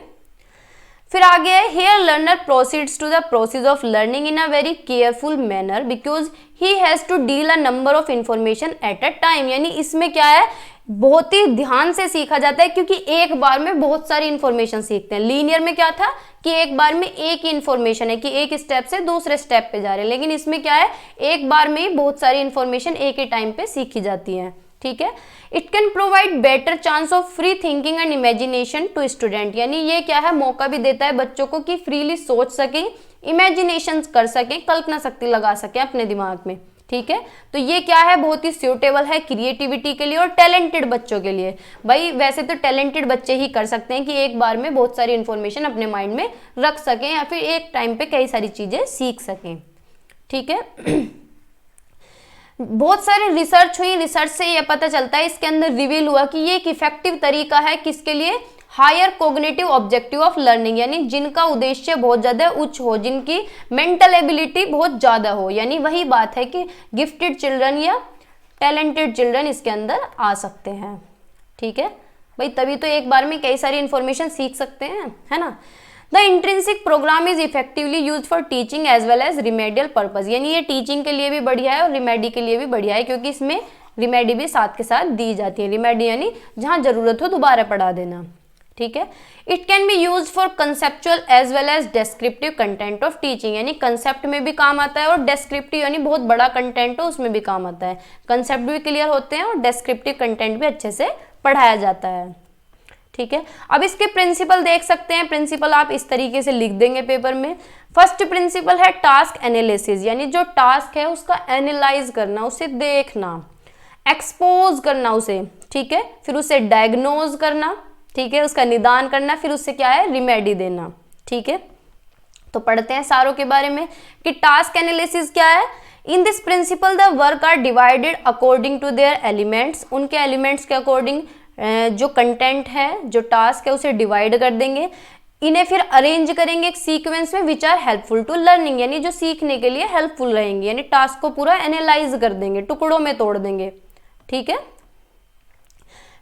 फिर आगे है, here learner proceeds to the process of learning in a very careful manner because he has to deal a number of information at a time, यानी इसमें क्या है, बहुत ही ध्यान से सीखा जाता है क्योंकि एक बार में बहुत सारी इंफॉर्मेशन सीखते हैं। लीनियर में क्या था कि एक बार में एक ही इंफॉर्मेशन है कि एक स्टेप से दूसरे स्टेप पे जा रहे हैं, लेकिन इसमें क्या है, एक बार में ही बहुत सारी इंफॉर्मेशन एक ही टाइम पे सीखी जाती है, ठीक है। It can provide better chance of free thinking and imagination to student, यानी ये क्या है, मौका भी देता है बच्चों को कि फ्रीली सोच सकें, इमेजिनेशन कर सकें, कल्पना शक्ति लगा सकें अपने दिमाग में, ठीक है। तो ये क्या है, बहुत ही सूटेबल है क्रिएटिविटी के लिए और टैलेंटेड बच्चों के लिए। भाई वैसे तो टैलेंटेड बच्चे ही कर सकते हैं कि एक बार में बहुत सारी इंफॉर्मेशन अपने माइंड में रख सकें या फिर एक टाइम पे कई सारी चीजें सीख सकें, ठीक है। बहुत सारे रिसर्च हुई, रिसर्च से ये पता चलता है, इसके अंदर रिवील हुआ कि ये एक इफेक्टिव तरीका है किसके लिए, higher cognitive objective of learning, यानी जिनका उद्देश्य बहुत ज्यादा उच्च हो, जिनकी मेंटल एबिलिटी बहुत ज्यादा हो, यानी वही बात है कि गिफ्टेड चिल्ड्रन या टैलेंटेड चिल्ड्रन इसके अंदर आ सकते हैं, ठीक है भाई, तभी तो एक बार में कई सारी इंफॉर्मेशन सीख सकते हैं, है ना। The intrinsic program is effectively use for teaching as well as remedial purpose, यानी ये टीचिंग के लिए भी बढ़िया है और रिमेडी के लिए भी बढ़िया है क्योंकि इसमें रिमेडी भी साथ के साथ दी जाती है। रिमेडी यानी जहां जरूरत हो दोबारा पढ़ा देना, ठीक है। It can be use for conceptual as well as descriptive content of teaching, यानी कंसेप्ट में भी काम आता है और डेस्क्रिप्टिव यानी बहुत बड़ा कंटेंट हो उसमें भी काम आता है। कंसेप्ट भी क्लियर होते हैं और डेस्क्रिप्टिव कंटेंट भी अच्छे से पढ़ाया जाता है, ठीक है। अब इसके प्रिंसिपल देख सकते हैं, प्रिंसिपल आप इस तरीके से लिख देंगे पेपर में। फर्स्ट प्रिंसिपल है टास्क एनालिसिस, यानी जो टास्क है उसका एनालाइज करना, उसे देखना, एक्सपोज करना उसे, ठीक है, फिर उसे डायग्नोज करना, ठीक है, उसका निदान करना, फिर उससे क्या है, रिमेडी देना, ठीक है। तो पढ़ते हैं सारों के बारे में कि टास्क एनालिसिस क्या है। In this principle the work are divided according to their elements, उनके एलिमेंट्स के अकॉर्डिंग जो कंटेंट है, जो टास्क है उसे डिवाइड कर देंगे, इन्हें फिर अरेंज करेंगे एक सीक्वेंस में which are helpful to learning, यानी जो सीखने के लिए हेल्पफुल रहेंगे, यानी टास्क को पूरा एनालाइज कर देंगे, टुकड़ों में तोड़ देंगे, ठीक है।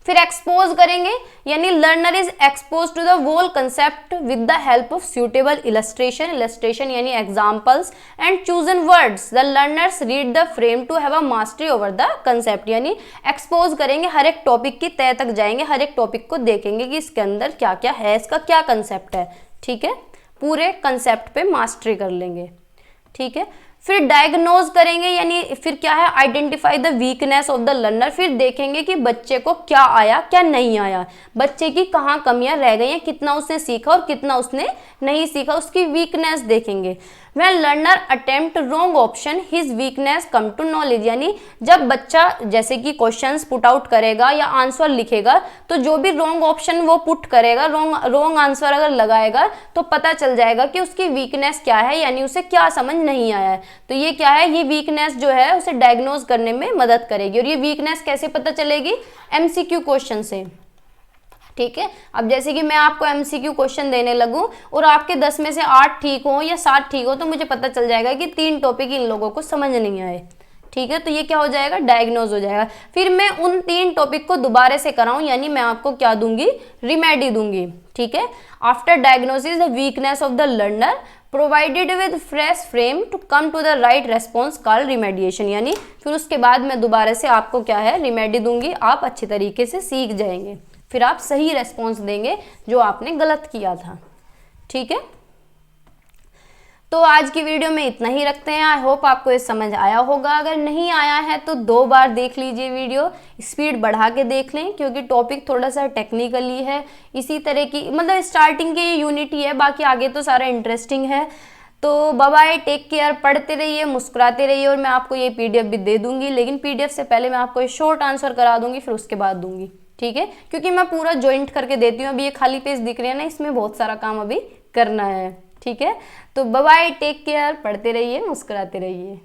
फिर एक्सपोज करेंगे, यानी learner is expose to the whole concept with the help of suitable illustration यानी examples and chosen words. The learners read the frame to have a mastery over the concept, यानी एक्सपोज करेंगे, हर एक topic की तह तक जाएंगे, हर एक टॉपिक को देखेंगे कि इसके अंदर क्या क्या है, इसका क्या कंसेप्ट है, ठीक है, पूरे कंसेप्ट पे मास्टरी कर लेंगे, ठीक है। फिर डायग्नोज करेंगे, यानी फिर क्या है, identify the weakness of the learner, फिर देखेंगे कि बच्चे को क्या आया क्या नहीं आया, बच्चे की कहाँ कमियां रह गई हैं, कितना उसने सीखा और कितना उसने नहीं सीखा, उसकी वीकनेस देखेंगे। When learner attempt wrong option, his weakness come to knowledge, यानी जब बच्चा जैसे कि क्वेश्चंस पुट आउट करेगा या आंसर लिखेगा तो जो भी रॉन्ग ऑप्शन वो पुट करेगा, रॉन्ग आंसर अगर लगाएगा तो पता चल जाएगा कि उसकी वीकनेस क्या है, यानी उसे क्या समझ नहीं आया है। तो ये क्या है, ये वीकनेस जो है उसे डायग्नोज करने में मदद करेगी। और ये वीकनेस कैसे पता चलेगी, एमसीक्यू क्वेश्चन से, ठीक है। अब जैसे कि मैं आपको एमसीक्यू क्वेश्चन देने लगूं और आपके 10 में से 8 ठीक हो या 7 ठीक हो तो मुझे पता चल जाएगा कि 3 टॉपिक इन लोगों को समझ नहीं आए, ठीक है। तो ये क्या हो जाएगा, डायग्नोज हो जाएगा। फिर मैं उन 3 टॉपिक को दोबारा से कराऊं, यानी मैं आपको क्या दूंगी, रिमेडी दूंगी, ठीक है। After diagnosis the weakness of the learner provided with fresh frame to come to the right response called remediation, यानी फिर उसके बाद मैं दोबारा से आपको क्या है, रिमेडी दूंगी, आप अच्छी तरीके से सीख जाएंगे, फिर आप सही रेस्पॉन्स देंगे जो आपने गलत किया था, ठीक है। तो आज की वीडियो में इतना ही रखते हैं। आई होप आपको ये समझ आया होगा। अगर नहीं आया है तो 2 बार देख लीजिए वीडियो, स्पीड बढ़ा के देख लें क्योंकि टॉपिक थोड़ा सा टेक्निकली है। इसी तरह की मतलब स्टार्टिंग की यूनिट ही है, बाकी आगे तो सारा इंटरेस्टिंग है। तो बाय बाय, टेक केयर, पढ़ते रहिए, मुस्कुराते रहिए। और मैं आपको ये पीडीएफ भी दे दूंगी, लेकिन पीडीएफ से पहले मैं आपको ये शॉर्ट आंसर करा दूंगी, फिर उसके बाद दूंगी, ठीक है। क्योंकि मैं पूरा ज्वाइंट करके देती हूँ। अभी ये खाली पेज दिख रहे हैं ना, इसमें बहुत सारा काम अभी करना है, ठीक है। तो बाय बाय, टेक केयर, पढ़ते रहिए, मुस्कुराते रहिए।